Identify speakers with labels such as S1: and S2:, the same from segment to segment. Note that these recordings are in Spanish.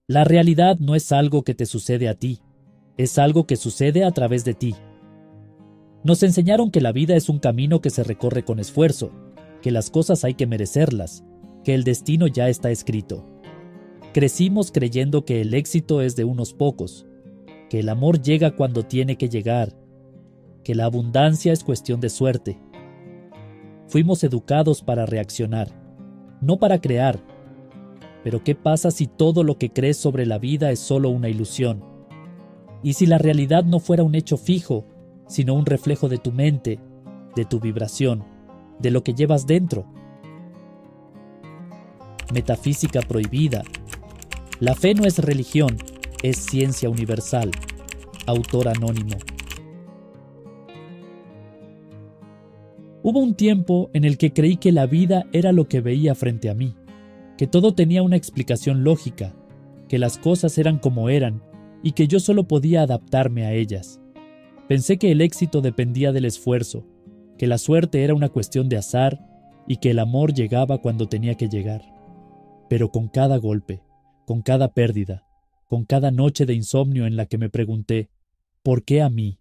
S1: La realidad no es algo que te sucede a ti, es algo que sucede a través de ti. Nos enseñaron que la vida es un camino que se recorre con esfuerzo, que las cosas hay que merecerlas, que el destino ya está escrito. Crecimos creyendo que el éxito es de unos pocos, que el amor llega cuando tiene que llegar, que la abundancia es cuestión de suerte. Fuimos educados para reaccionar, no para crear. Pero ¿qué pasa si todo lo que crees sobre la vida es solo una ilusión? ¿Y si la realidad no fuera un hecho fijo, sino un reflejo de tu mente, de tu vibración, de lo que llevas dentro? Metafísica prohibida. La fe no es religión, es ciencia universal. Autor anónimo. Hubo un tiempo en el que creí que la vida era lo que veía frente a mí, que todo tenía una explicación lógica, que las cosas eran como eran y que yo solo podía adaptarme a ellas. Pensé que el éxito dependía del esfuerzo, que la suerte era una cuestión de azar y que el amor llegaba cuando tenía que llegar. Pero con cada golpe, con cada pérdida, con cada noche de insomnio en la que me pregunté, ¿por qué a mí?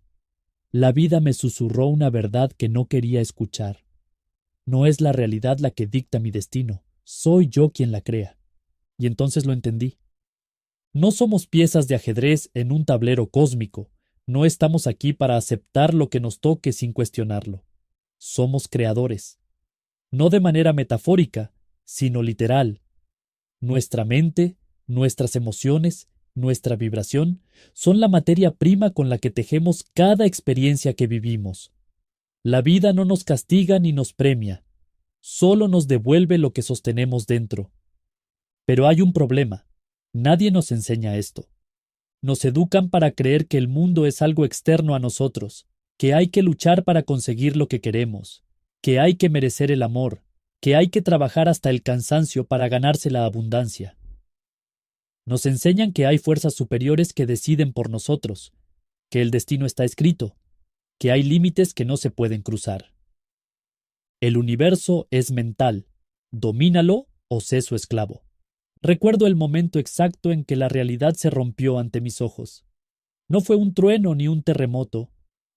S1: La vida me susurró una verdad que no quería escuchar. No es la realidad la que dicta mi destino, soy yo quien la crea. Y entonces lo entendí. No somos piezas de ajedrez en un tablero cósmico, no estamos aquí para aceptar lo que nos toque sin cuestionarlo. Somos creadores. No de manera metafórica, sino literal. Nuestra mente, nuestras emociones, nuestra vibración son la materia prima con la que tejemos cada experiencia que vivimos. La vida no nos castiga ni nos premia, solo nos devuelve lo que sostenemos dentro. Pero hay un problema, nadie nos enseña esto. Nos educan para creer que el mundo es algo externo a nosotros, que hay que luchar para conseguir lo que queremos, que hay que merecer el amor, que hay que trabajar hasta el cansancio para ganarse la abundancia. Nos enseñan que hay fuerzas superiores que deciden por nosotros, que el destino está escrito, que hay límites que no se pueden cruzar. El universo es mental, domínalo o sé su esclavo. Recuerdo el momento exacto en que la realidad se rompió ante mis ojos. No fue un trueno ni un terremoto,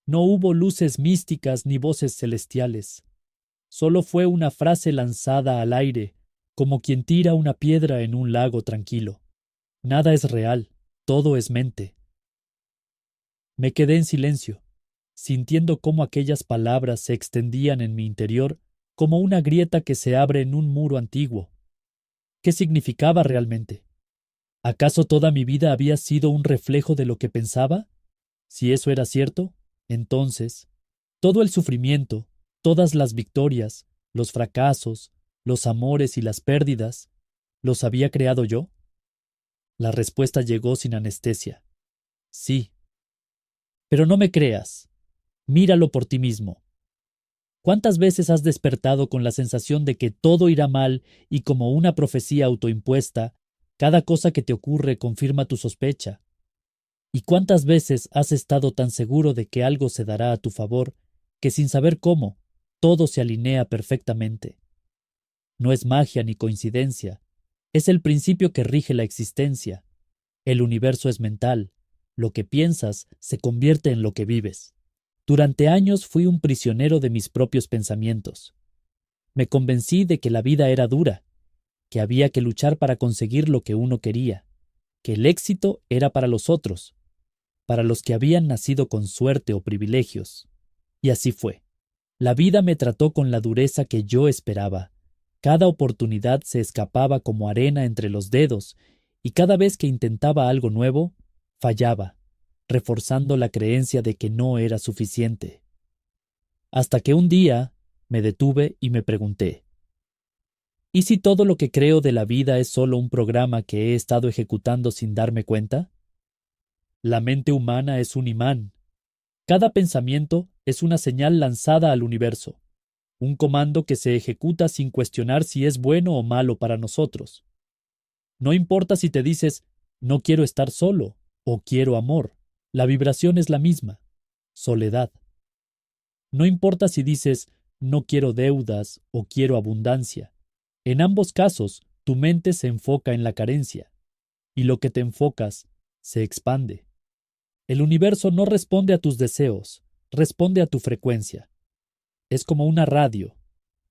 S1: no hubo luces místicas ni voces celestiales. Solo fue una frase lanzada al aire, como quien tira una piedra en un lago tranquilo. Nada es real, todo es mente. Me quedé en silencio, sintiendo cómo aquellas palabras se extendían en mi interior como una grieta que se abre en un muro antiguo. ¿Qué significaba realmente? ¿Acaso toda mi vida había sido un reflejo de lo que pensaba? Si eso era cierto, entonces, todo el sufrimiento, todas las victorias, los fracasos, los amores y las pérdidas, ¿los había creado yo? La respuesta llegó sin anestesia. Sí. Pero no me creas. Míralo por ti mismo. ¿Cuántas veces has despertado con la sensación de que todo irá mal y como una profecía autoimpuesta, cada cosa que te ocurre confirma tu sospecha? ¿Y cuántas veces has estado tan seguro de que algo se dará a tu favor que sin saber cómo, todo se alinea perfectamente? No es magia ni coincidencia, es el principio que rige la existencia. El universo es mental, lo que piensas se convierte en lo que vives. Durante años fui un prisionero de mis propios pensamientos. Me convencí de que la vida era dura, que había que luchar para conseguir lo que uno quería, que el éxito era para los otros, para los que habían nacido con suerte o privilegios. Y así fue. La vida me trató con la dureza que yo esperaba. Cada oportunidad se escapaba como arena entre los dedos, y cada vez que intentaba algo nuevo, fallaba, reforzando la creencia de que no era suficiente. Hasta que un día me detuve y me pregunté, ¿y si todo lo que creo de la vida es solo un programa que he estado ejecutando sin darme cuenta? La mente humana es un imán. Cada pensamiento es una señal lanzada al universo, un comando que se ejecuta sin cuestionar si es bueno o malo para nosotros. No importa si te dices, no quiero estar solo o quiero amor, la vibración es la misma, soledad. No importa si dices, no quiero deudas o quiero abundancia. En ambos casos, tu mente se enfoca en la carencia. y lo que te enfocas se expande. El universo no responde a tus deseos, responde a tu frecuencia. Es como una radio.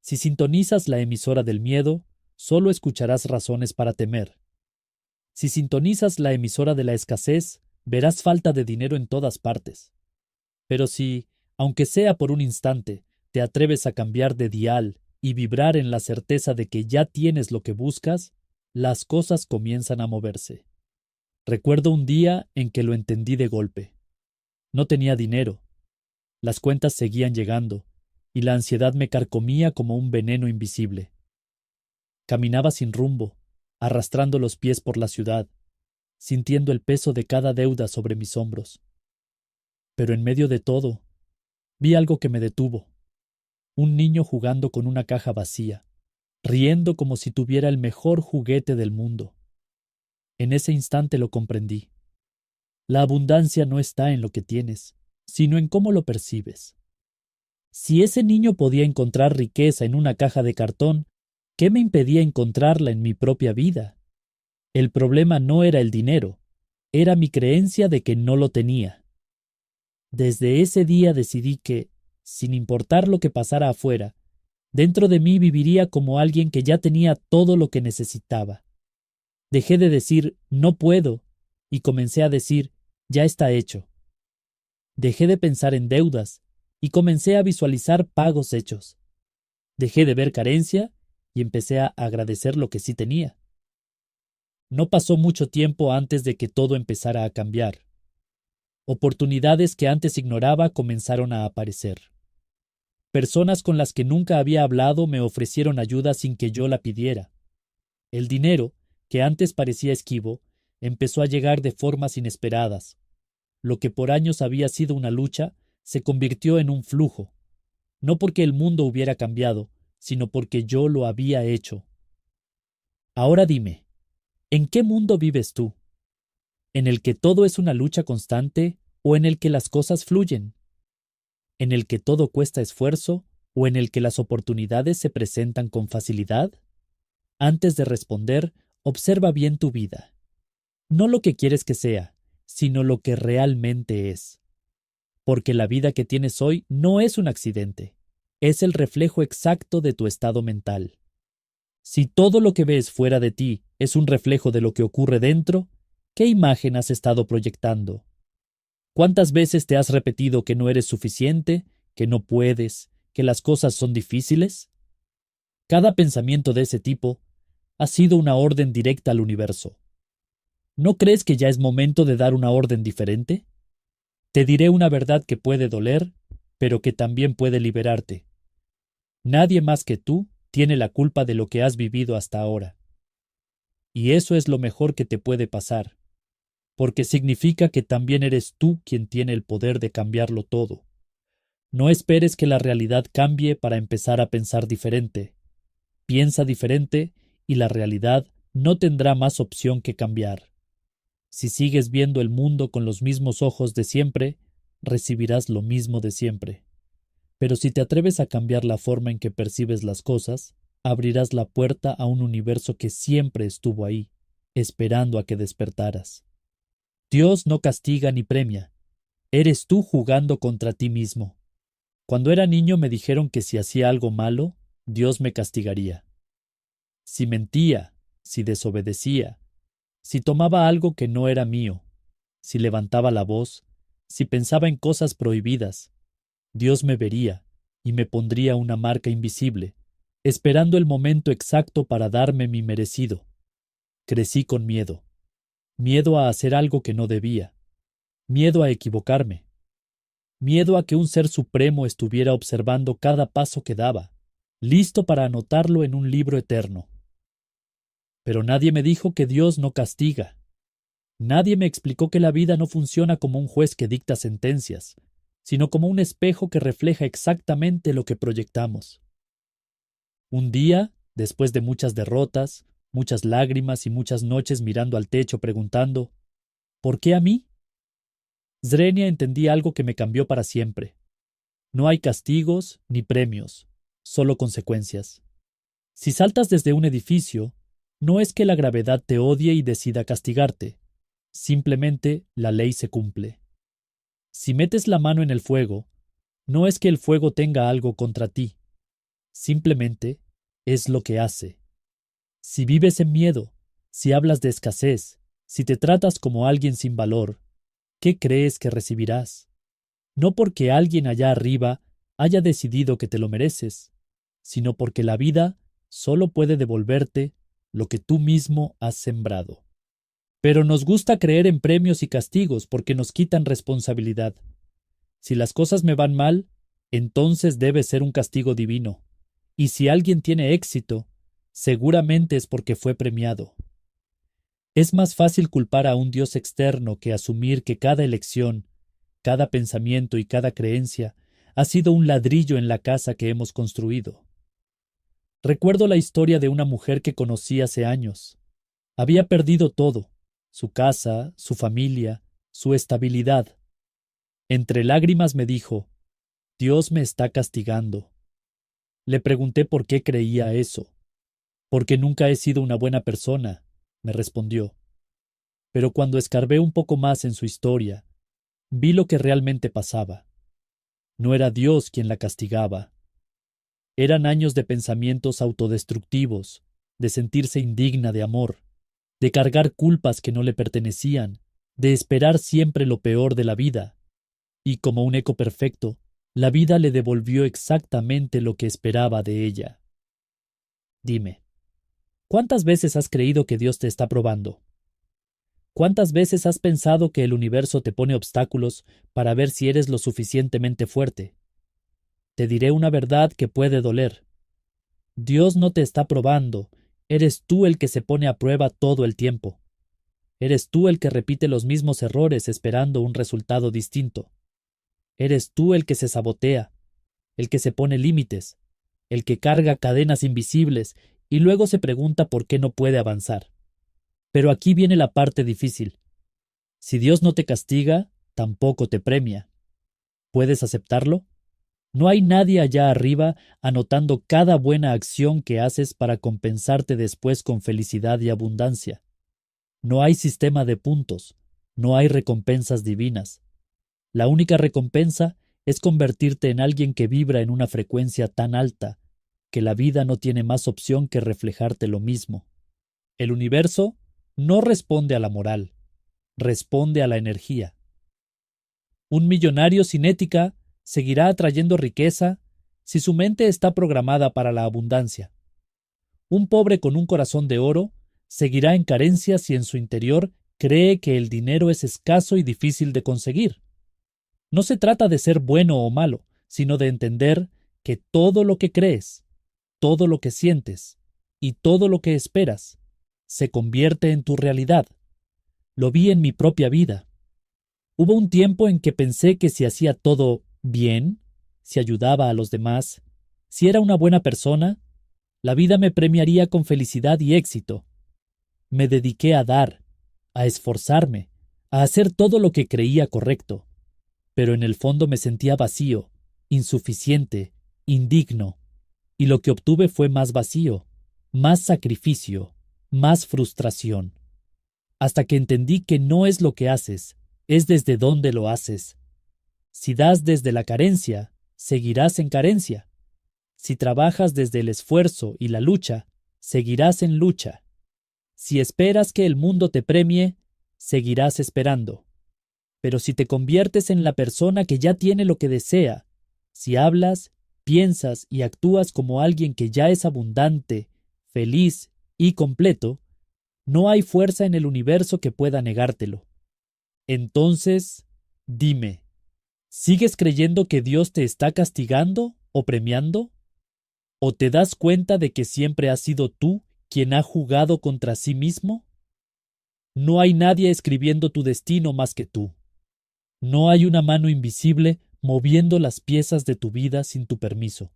S1: Si sintonizas la emisora del miedo, solo escucharás razones para temer. Si sintonizas la emisora de la escasez, verás falta de dinero en todas partes. Pero si, aunque sea por un instante, te atreves a cambiar de dial y vibrar en la certeza de que ya tienes lo que buscas, las cosas comienzan a moverse. Recuerdo un día en que lo entendí de golpe. No tenía dinero. Las cuentas seguían llegando, y la ansiedad me carcomía como un veneno invisible. Caminaba sin rumbo, arrastrando los pies por la ciudad, sintiendo el peso de cada deuda sobre mis hombros. Pero en medio de todo, vi algo que me detuvo. Un niño jugando con una caja vacía, riendo como si tuviera el mejor juguete del mundo. En ese instante lo comprendí. La abundancia no está en lo que tienes, sino en cómo lo percibes. Si ese niño podía encontrar riqueza en una caja de cartón, ¿qué me impedía encontrarla en mi propia vida? El problema no era el dinero, era mi creencia de que no lo tenía. Desde ese día decidí que, sin importar lo que pasara afuera, dentro de mí viviría como alguien que ya tenía todo lo que necesitaba. Dejé de decir no puedo y comencé a decir ya está hecho. Dejé de pensar en deudas y comencé a visualizar pagos hechos. Dejé de ver carencia y empecé a agradecer lo que sí tenía. No pasó mucho tiempo antes de que todo empezara a cambiar. Oportunidades que antes ignoraba comenzaron a aparecer. Personas con las que nunca había hablado me ofrecieron ayuda sin que yo la pidiera. El dinero, que antes parecía esquivo, empezó a llegar de formas inesperadas. Lo que por años había sido una lucha, se convirtió en un flujo. No porque el mundo hubiera cambiado, sino porque yo lo había hecho. Ahora dime, ¿en qué mundo vives tú? ¿En el que todo es una lucha constante o en el que las cosas fluyen? ¿En el que todo cuesta esfuerzo o en el que las oportunidades se presentan con facilidad? Antes de responder, observa bien tu vida. No lo que quieres que sea, sino lo que realmente es. Porque la vida que tienes hoy no es un accidente, es el reflejo exacto de tu estado mental. Si todo lo que ves fuera de ti es un reflejo de lo que ocurre dentro, ¿qué imagen has estado proyectando? ¿Cuántas veces te has repetido que no eres suficiente, que no puedes, que las cosas son difíciles? Cada pensamiento de ese tipo ha sido una orden directa al universo. ¿No crees que ya es momento de dar una orden diferente? Te diré una verdad que puede doler, pero que también puede liberarte. Nadie más que tú tiene la culpa de lo que has vivido hasta ahora. Y eso es lo mejor que te puede pasar, porque significa que también eres tú quien tiene el poder de cambiarlo todo. No esperes que la realidad cambie para empezar a pensar diferente. Piensa diferente y la realidad no tendrá más opción que cambiar. Si sigues viendo el mundo con los mismos ojos de siempre, recibirás lo mismo de siempre. Pero si te atreves a cambiar la forma en que percibes las cosas, abrirás la puerta a un universo que siempre estuvo ahí, esperando a que despertaras. Dios no castiga ni premia. Eres tú jugando contra ti mismo. Cuando era niño me dijeron que si hacía algo malo, Dios me castigaría. Si mentía, si desobedecía, si tomaba algo que no era mío, si levantaba la voz, si pensaba en cosas prohibidas, Dios me vería y me pondría una marca invisible, esperando el momento exacto para darme mi merecido. Crecí con miedo. Miedo a hacer algo que no debía. Miedo a equivocarme. Miedo a que un ser supremo estuviera observando cada paso que daba, listo para anotarlo en un libro eterno. Pero nadie me dijo que Dios no castiga. Nadie me explicó que la vida no funciona como un juez que dicta sentencias, sino como un espejo que refleja exactamente lo que proyectamos. Un día, después de muchas derrotas, muchas lágrimas y muchas noches mirando al techo preguntando, ¿por qué a mí? Zrenia entendí algo que me cambió para siempre. No hay castigos ni premios, solo consecuencias. Si saltas desde un edificio, No es que la gravedad te odie y decida castigarte. Simplemente la ley se cumple. Si metes la mano en el fuego, no es que el fuego tenga algo contra ti. Simplemente es lo que hace. Si vives en miedo, si hablas de escasez, si te tratas como alguien sin valor, ¿qué crees que recibirás? No porque alguien allá arriba haya decidido que te lo mereces, sino porque la vida solo puede devolverte lo que tú mismo has sembrado. Pero nos gusta creer en premios y castigos porque nos quitan responsabilidad. Si las cosas me van mal, entonces debe ser un castigo divino. Y si alguien tiene éxito, seguramente es porque fue premiado. Es más fácil culpar a un Dios externo que asumir que cada elección, cada pensamiento y cada creencia ha sido un ladrillo en la casa que hemos construido. Recuerdo la historia de una mujer que conocí hace años. Había perdido todo, su casa, su familia, su estabilidad. Entre lágrimas me dijo, Dios me está castigando. Le pregunté por qué creía eso. Porque nunca he sido una buena persona, me respondió. Pero cuando escarbé un poco más en su historia, vi lo que realmente pasaba. No era Dios quien la castigaba. Eran años de pensamientos autodestructivos, de sentirse indigna de amor, de cargar culpas que no le pertenecían, de esperar siempre lo peor de la vida. Y como un eco perfecto, la vida le devolvió exactamente lo que esperaba de ella. Dime, ¿cuántas veces has creído que Dios te está probando? ¿Cuántas veces has pensado que el universo te pone obstáculos para ver si eres lo suficientemente fuerte? Te diré una verdad que puede doler. Dios no te está probando, eres tú el que se pone a prueba todo el tiempo. Eres tú el que repite los mismos errores esperando un resultado distinto. Eres tú el que se sabotea, el que se pone límites, el que carga cadenas invisibles y luego se pregunta por qué no puede avanzar. Pero aquí viene la parte difícil. Si Dios no te castiga, tampoco te premia. ¿Puedes aceptarlo? No hay nadie allá arriba anotando cada buena acción que haces para compensarte después con felicidad y abundancia. No hay sistema de puntos, no hay recompensas divinas. La única recompensa es convertirte en alguien que vibra en una frecuencia tan alta que la vida no tiene más opción que reflejarte lo mismo. El universo no responde a la moral, responde a la energía. Un millonario sin ética seguirá atrayendo riqueza si su mente está programada para la abundancia. Un pobre con un corazón de oro seguirá en carencia si en su interior cree que el dinero es escaso y difícil de conseguir. No se trata de ser bueno o malo, sino de entender que todo lo que crees, todo lo que sientes y todo lo que esperas se convierte en tu realidad. Lo vi en mi propia vida. Hubo un tiempo en que pensé que si hacía todo bien, si ayudaba a los demás, si era una buena persona, la vida me premiaría con felicidad y éxito. Me dediqué a dar, a esforzarme, a hacer todo lo que creía correcto, pero en el fondo me sentía vacío, insuficiente, indigno, y lo que obtuve fue más vacío, más sacrificio, más frustración, hasta que entendí que no es lo que haces, es desde dónde lo haces. Si das desde la carencia, seguirás en carencia. Si trabajas desde el esfuerzo y la lucha, seguirás en lucha. Si esperas que el mundo te premie, seguirás esperando. Pero si te conviertes en la persona que ya tiene lo que desea, si hablas, piensas y actúas como alguien que ya es abundante, feliz y completo, no hay fuerza en el universo que pueda negártelo. Entonces, dime, ¿sigues creyendo que Dios te está castigando o premiando? ¿O te das cuenta de que siempre has sido tú quien ha jugado contra sí mismo? No hay nadie escribiendo tu destino más que tú. No hay una mano invisible moviendo las piezas de tu vida sin tu permiso.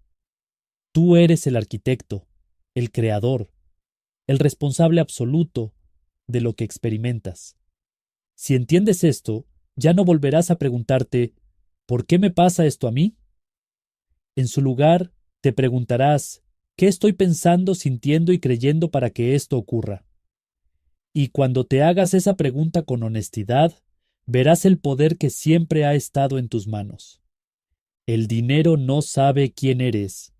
S1: Tú eres el arquitecto, el creador, el responsable absoluto de lo que experimentas. Si entiendes esto, ya no volverás a preguntarte, ¿por qué me pasa esto a mí? En su lugar, te preguntarás, ¿Qué estoy pensando, sintiendo y creyendo para que esto ocurra? Y cuando te hagas esa pregunta con honestidad, verás el poder que siempre ha estado en tus manos. El dinero no sabe quién eres,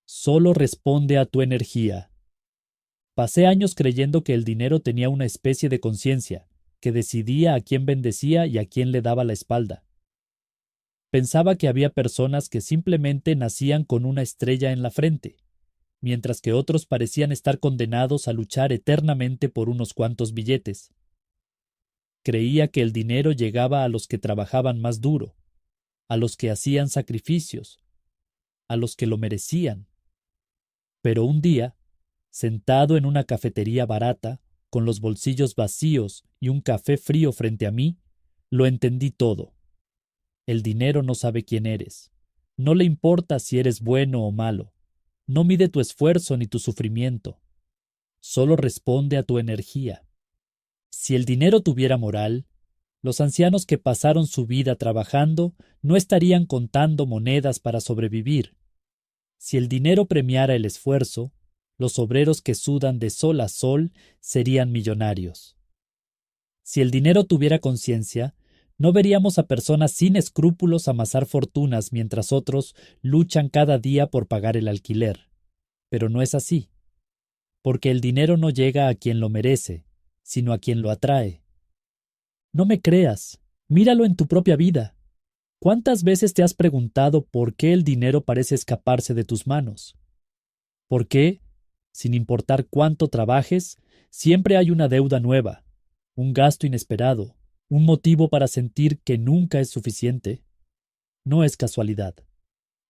S1: solo responde a tu energía. Pasé años creyendo que el dinero tenía una especie de conciencia, que decidía a quién bendecía y a quién le daba la espalda. Pensaba que había personas que simplemente nacían con una estrella en la frente, mientras que otros parecían estar condenados a luchar eternamente por unos cuantos billetes. Creía que el dinero llegaba a los que trabajaban más duro, a los que hacían sacrificios, a los que lo merecían. Pero un día, sentado en una cafetería barata, con los bolsillos vacíos y un café frío frente a mí, lo entendí todo. El dinero no sabe quién eres. No le importa si eres bueno o malo. No mide tu esfuerzo ni tu sufrimiento. Solo responde a tu energía. Si el dinero tuviera moral, los ancianos que pasaron su vida trabajando no estarían contando monedas para sobrevivir. Si el dinero premiara el esfuerzo, los obreros que sudan de sol a sol serían millonarios. Si el dinero tuviera conciencia, no veríamos a personas sin escrúpulos amasar fortunas mientras otros luchan cada día por pagar el alquiler. Pero no es así, porque el dinero no llega a quien lo merece, sino a quien lo atrae. No me creas, míralo en tu propia vida. ¿Cuántas veces te has preguntado por qué el dinero parece escaparse de tus manos? ¿Por qué, sin importar cuánto trabajes, siempre hay una deuda nueva, un gasto inesperado, un motivo para sentir que nunca es suficiente? No es casualidad,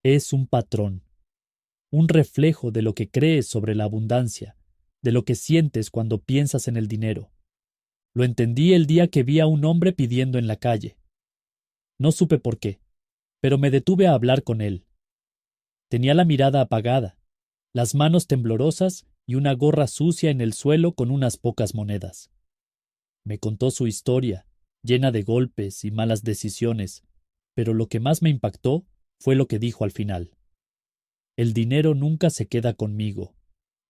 S1: es un patrón, un reflejo de lo que crees sobre la abundancia, de lo que sientes cuando piensas en el dinero. Lo entendí el día que vi a un hombre pidiendo en la calle. No supe por qué, pero me detuve a hablar con él. Tenía la mirada apagada, las manos temblorosas y una gorra sucia en el suelo con unas pocas monedas. Me contó su historia, llena de golpes y malas decisiones, pero lo que más me impactó fue lo que dijo al final. El dinero nunca se queda conmigo.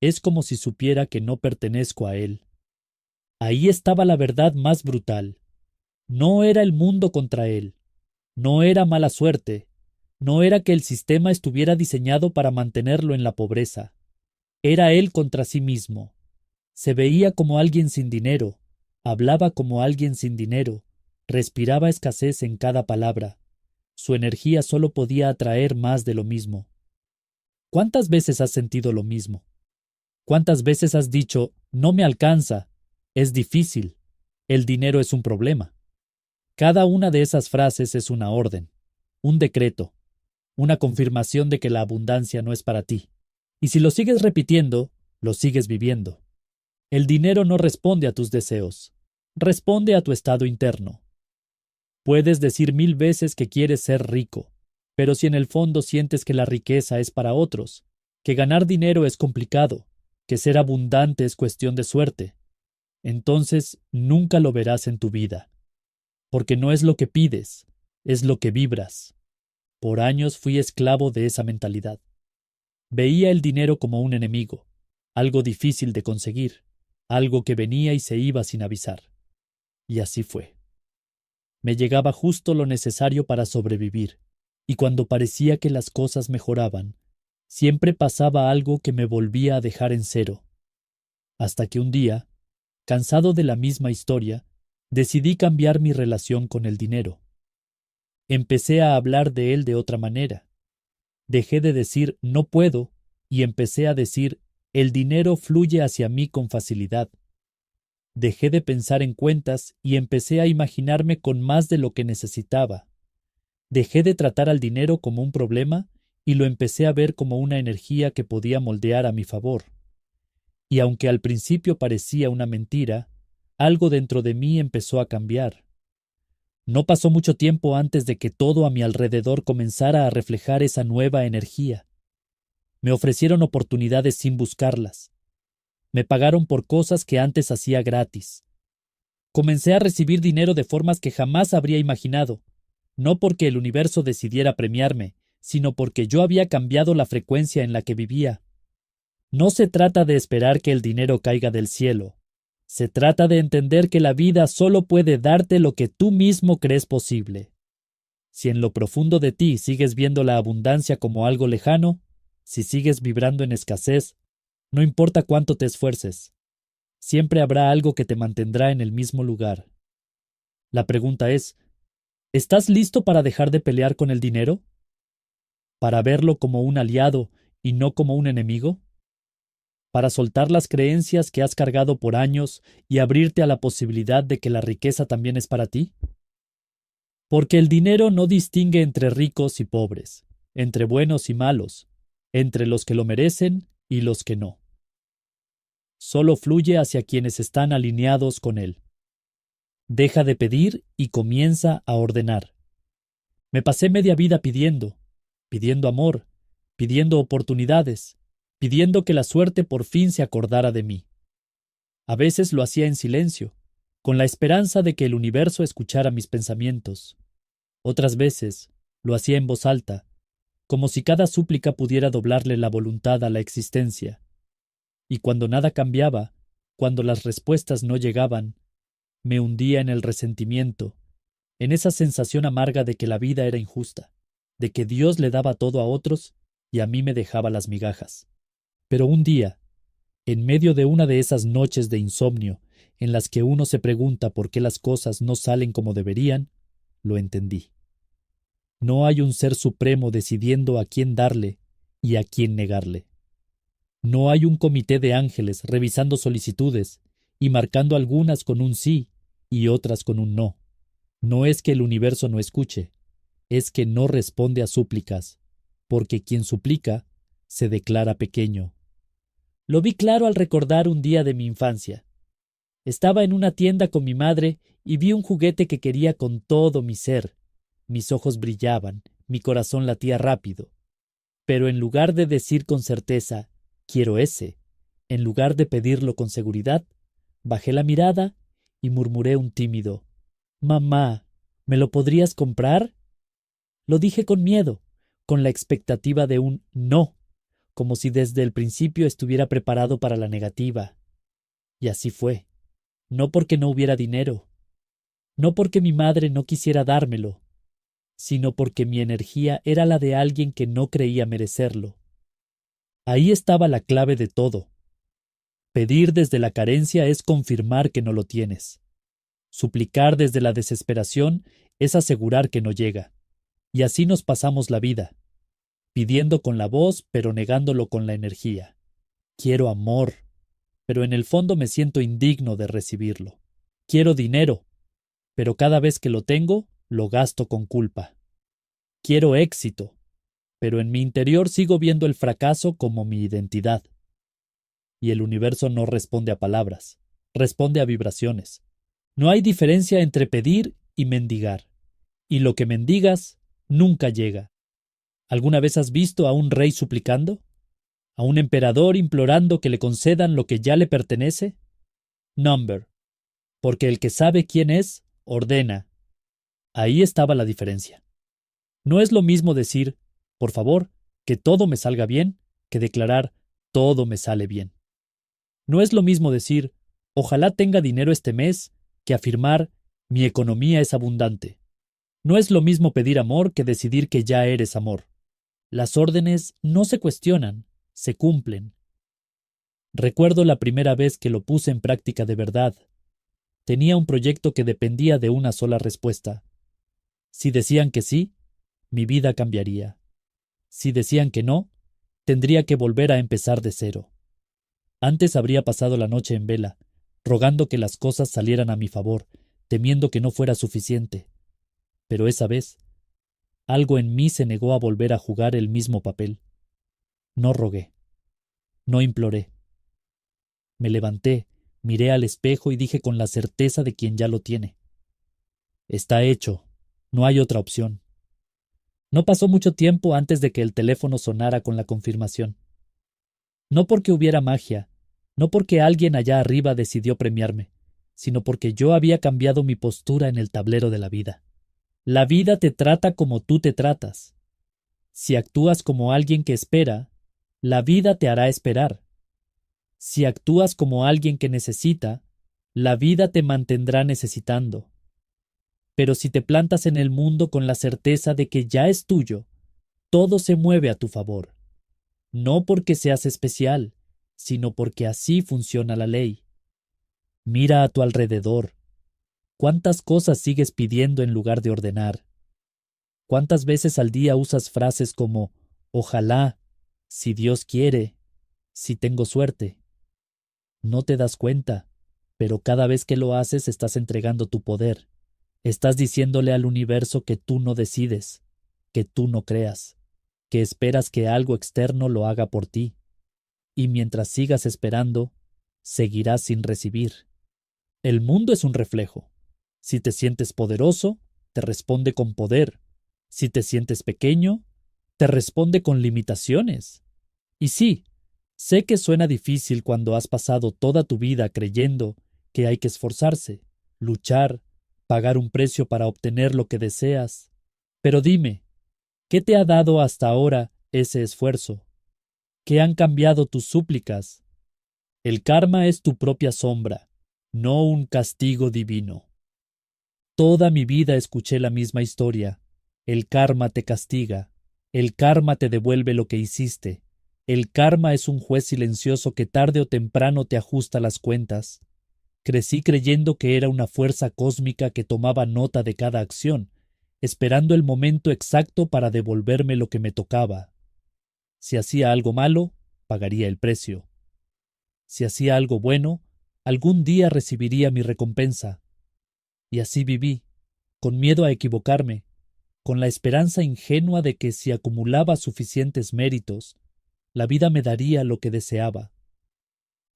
S1: Es como si supiera que no pertenezco a él. Ahí estaba la verdad más brutal. No era el mundo contra él. No era mala suerte. No era que el sistema estuviera diseñado para mantenerlo en la pobreza. Era él contra sí mismo. Se veía como alguien sin dinero, hablaba como alguien sin dinero, respiraba escasez en cada palabra. Su energía solo podía atraer más de lo mismo. ¿Cuántas veces has sentido lo mismo? ¿Cuántas veces has dicho, no me alcanza, es difícil, el dinero es un problema? Cada una de esas frases es una orden, un decreto, una confirmación de que la abundancia no es para ti. Y si lo sigues repitiendo, lo sigues viviendo. El dinero no responde a tus deseos, responde a tu estado interno. Puedes decir 1000 veces que quieres ser rico, pero si en el fondo sientes que la riqueza es para otros, que ganar dinero es complicado, que ser abundante es cuestión de suerte, entonces nunca lo verás en tu vida. Porque no es lo que pides, es lo que vibras. Por años fui esclavo de esa mentalidad. Veía el dinero como un enemigo, algo difícil de conseguir, algo que venía y se iba sin avisar. Y así fue. Me llegaba justo lo necesario para sobrevivir, y cuando parecía que las cosas mejoraban, siempre pasaba algo que me volvía a dejar en cero. Hasta que un día, cansado de la misma historia, decidí cambiar mi relación con el dinero. Empecé a hablar de él de otra manera. Dejé de decir no puedo y empecé a decir el dinero fluye hacia mí con facilidad. Dejé de pensar en cuentas y empecé a imaginarme con más de lo que necesitaba. Dejé de tratar al dinero como un problema y lo empecé a ver como una energía que podía moldear a mi favor. Y aunque al principio parecía una mentira, algo dentro de mí empezó a cambiar. No pasó mucho tiempo antes de que todo a mi alrededor comenzara a reflejar esa nueva energía. Me ofrecieron oportunidades sin buscarlas. Me pagaron por cosas que antes hacía gratis. Comencé a recibir dinero de formas que jamás habría imaginado, no porque el universo decidiera premiarme, sino porque yo había cambiado la frecuencia en la que vivía. No se trata de esperar que el dinero caiga del cielo. Se trata de entender que la vida solo puede darte lo que tú mismo crees posible. Si en lo profundo de ti sigues viendo la abundancia como algo lejano, si sigues vibrando en escasez, no importa cuánto te esfuerces, siempre habrá algo que te mantendrá en el mismo lugar. La pregunta es, ¿estás listo para dejar de pelear con el dinero? ¿Para verlo como un aliado y no como un enemigo? ¿Para soltar las creencias que has cargado por años y abrirte a la posibilidad de que la riqueza también es para ti? Porque el dinero no distingue entre ricos y pobres, entre buenos y malos, entre los que lo merecen y los que no. Solo fluye hacia quienes están alineados con él. Deja de pedir y comienza a ordenar. Me pasé media vida pidiendo amor, pidiendo oportunidades, pidiendo que la suerte por fin se acordara de mí. A veces lo hacía en silencio, con la esperanza de que el universo escuchara mis pensamientos. Otras veces lo hacía en voz alta, como si cada súplica pudiera doblarle la voluntad a la existencia. Y cuando nada cambiaba, cuando las respuestas no llegaban, me hundía en el resentimiento, en esa sensación amarga de que la vida era injusta, de que Dios le daba todo a otros y a mí me dejaba las migajas. Pero un día, en medio de una de esas noches de insomnio en las que uno se pregunta por qué las cosas no salen como deberían, lo entendí. No hay un ser supremo decidiendo a quién darle y a quién negarle. No hay un comité de ángeles revisando solicitudes y marcando algunas con un sí y otras con un no. No es que el universo no escuche, es que no responde a súplicas, porque quien suplica se declara pequeño. Lo vi claro al recordar un día de mi infancia. Estaba en una tienda con mi madre y vi un juguete que quería con todo mi ser. Mis ojos brillaban, mi corazón latía rápido. Pero en lugar de decir con certeza, quiero ese, en lugar de pedirlo con seguridad, bajé la mirada y murmuré un tímido, «Mamá, ¿me lo podrías comprar?» Lo dije con miedo, con la expectativa de un no, como si desde el principio estuviera preparado para la negativa. Y así fue. No porque no hubiera dinero, no porque mi madre no quisiera dármelo, sino porque mi energía era la de alguien que no creía merecerlo. Ahí estaba la clave de todo. Pedir desde la carencia es confirmar que no lo tienes. Suplicar desde la desesperación es asegurar que no llega. Y así nos pasamos la vida, pidiendo con la voz pero negándolo con la energía. Quiero amor, pero en el fondo me siento indigno de recibirlo. Quiero dinero, pero cada vez que lo tengo, lo gasto con culpa. Quiero éxito, pero en mi interior sigo viendo el fracaso como mi identidad. Y el universo no responde a palabras, responde a vibraciones. No hay diferencia entre pedir y mendigar. Y lo que mendigas nunca llega. ¿Alguna vez has visto a un rey suplicando? ¿A un emperador implorando que le concedan lo que ya le pertenece? Number. Porque el que sabe quién es, ordena. Ahí estaba la diferencia. No es lo mismo decir, por favor, que todo me salga bien, que declarar, todo me sale bien. No es lo mismo decir, ojalá tenga dinero este mes, que afirmar, mi economía es abundante. No es lo mismo pedir amor que decidir que ya eres amor. Las órdenes no se cuestionan, se cumplen. Recuerdo la primera vez que lo puse en práctica de verdad. Tenía un proyecto que dependía de una sola respuesta. Si decían que sí, mi vida cambiaría. Si decían que no, tendría que volver a empezar de cero. Antes habría pasado la noche en vela, rogando que las cosas salieran a mi favor, temiendo que no fuera suficiente. Pero esa vez, algo en mí se negó a volver a jugar el mismo papel. No rogué. No imploré. Me levanté, miré al espejo y dije con la certeza de quien ya lo tiene. Está hecho. No hay otra opción. No pasó mucho tiempo antes de que el teléfono sonara con la confirmación. No porque hubiera magia, no porque alguien allá arriba decidió premiarme, sino porque yo había cambiado mi postura en el tablero de la vida. La vida te trata como tú te tratas. Si actúas como alguien que espera, la vida te hará esperar. Si actúas como alguien que necesita, la vida te mantendrá necesitando. Pero si te plantas en el mundo con la certeza de que ya es tuyo, todo se mueve a tu favor. No porque seas especial, sino porque así funciona la ley. Mira a tu alrededor. ¿Cuántas cosas sigues pidiendo en lugar de ordenar? ¿Cuántas veces al día usas frases como ojalá, si Dios quiere, si tengo suerte? No te das cuenta, pero cada vez que lo haces estás entregando tu poder. Estás diciéndole al universo que tú no decides, que tú no creas, que esperas que algo externo lo haga por ti. Y mientras sigas esperando, seguirás sin recibir. El mundo es un reflejo. Si te sientes poderoso, te responde con poder. Si te sientes pequeño, te responde con limitaciones. Y sí, sé que suena difícil cuando has pasado toda tu vida creyendo que hay que esforzarse, luchar, pagar un precio para obtener lo que deseas. Pero dime, ¿qué te ha dado hasta ahora ese esfuerzo? ¿Qué han cambiado tus súplicas? El karma es tu propia sombra, no un castigo divino. Toda mi vida escuché la misma historia. El karma te castiga. El karma te devuelve lo que hiciste. El karma es un juez silencioso que tarde o temprano te ajusta las cuentas. Crecí creyendo que era una fuerza cósmica que tomaba nota de cada acción, esperando el momento exacto para devolverme lo que me tocaba. Si hacía algo malo, pagaría el precio. Si hacía algo bueno, algún día recibiría mi recompensa. Y así viví, con miedo a equivocarme, con la esperanza ingenua de que si acumulaba suficientes méritos, la vida me daría lo que deseaba.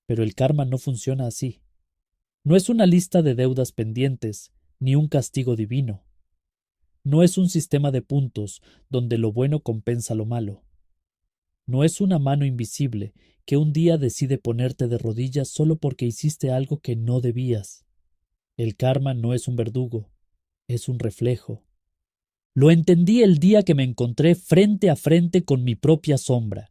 S1: Pero el karma no funciona así. No es una lista de deudas pendientes, ni un castigo divino. No es un sistema de puntos donde lo bueno compensa lo malo. No es una mano invisible que un día decide ponerte de rodillas solo porque hiciste algo que no debías. El karma no es un verdugo, es un reflejo. Lo entendí el día que me encontré frente a frente con mi propia sombra.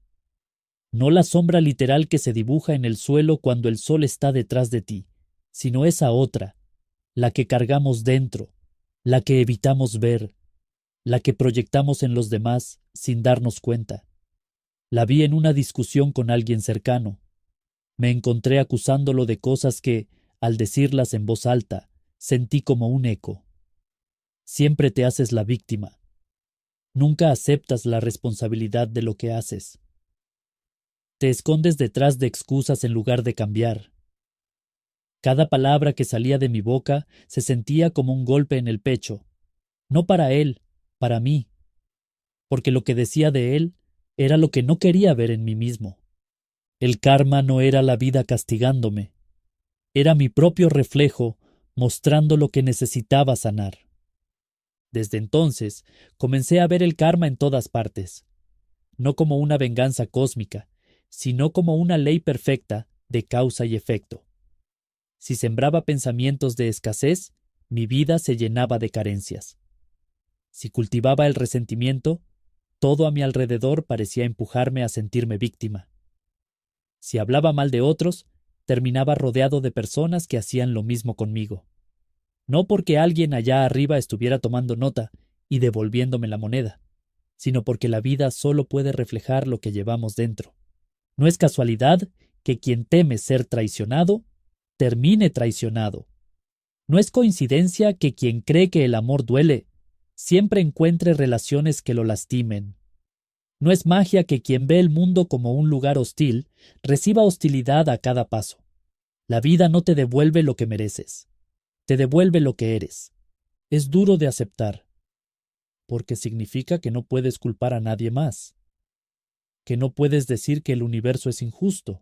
S1: No la sombra literal que se dibuja en el suelo cuando el sol está detrás de ti, sino esa otra, la que cargamos dentro, la que evitamos ver, la que proyectamos en los demás sin darnos cuenta. La vi en una discusión con alguien cercano. Me encontré acusándolo de cosas que, al decirlas en voz alta, sentí como un eco. Siempre te haces la víctima. Nunca aceptas la responsabilidad de lo que haces. Te escondes detrás de excusas en lugar de cambiar. Cada palabra que salía de mi boca se sentía como un golpe en el pecho. No para él, para mí. Porque lo que decía de él era lo que no quería ver en mí mismo. El karma no era la vida castigándome. Era mi propio reflejo mostrando lo que necesitaba sanar. Desde entonces, comencé a ver el karma en todas partes, no como una venganza cósmica, sino como una ley perfecta de causa y efecto. Si sembraba pensamientos de escasez, mi vida se llenaba de carencias. Si cultivaba el resentimiento, todo a mi alrededor parecía empujarme a sentirme víctima. Si hablaba mal de otros, terminaba rodeado de personas que hacían lo mismo conmigo. No porque alguien allá arriba estuviera tomando nota y devolviéndome la moneda, sino porque la vida solo puede reflejar lo que llevamos dentro. No es casualidad que quien teme ser traicionado, termine traicionado. No es coincidencia que quien cree que el amor duele, siempre encuentre relaciones que lo lastimen. No es magia que quien ve el mundo como un lugar hostil, reciba hostilidad a cada paso. La vida no te devuelve lo que mereces, te devuelve lo que eres. Es duro de aceptar, porque significa que no puedes culpar a nadie más, que no puedes decir que el universo es injusto,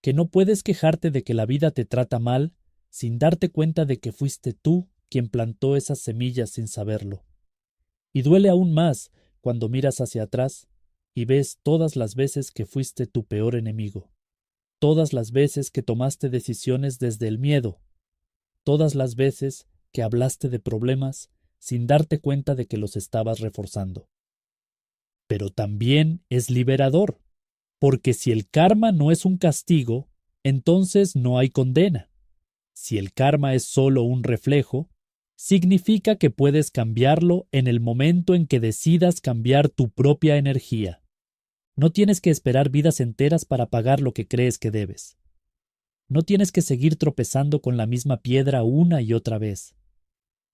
S1: que no puedes quejarte de que la vida te trata mal sin darte cuenta de que fuiste tú quien plantó esas semillas sin saberlo. Y duele aún más cuando miras hacia atrás y ves todas las veces que fuiste tu peor enemigo, todas las veces que tomaste decisiones desde el miedo, todas las veces que hablaste de problemas sin darte cuenta de que los estabas reforzando. Pero también es liberador, porque si el karma no es un castigo, entonces no hay condena. Si el karma es solo un reflejo, significa que puedes cambiarlo en el momento en que decidas cambiar tu propia energía. No tienes que esperar vidas enteras para pagar lo que crees que debes. No tienes que seguir tropezando con la misma piedra una y otra vez.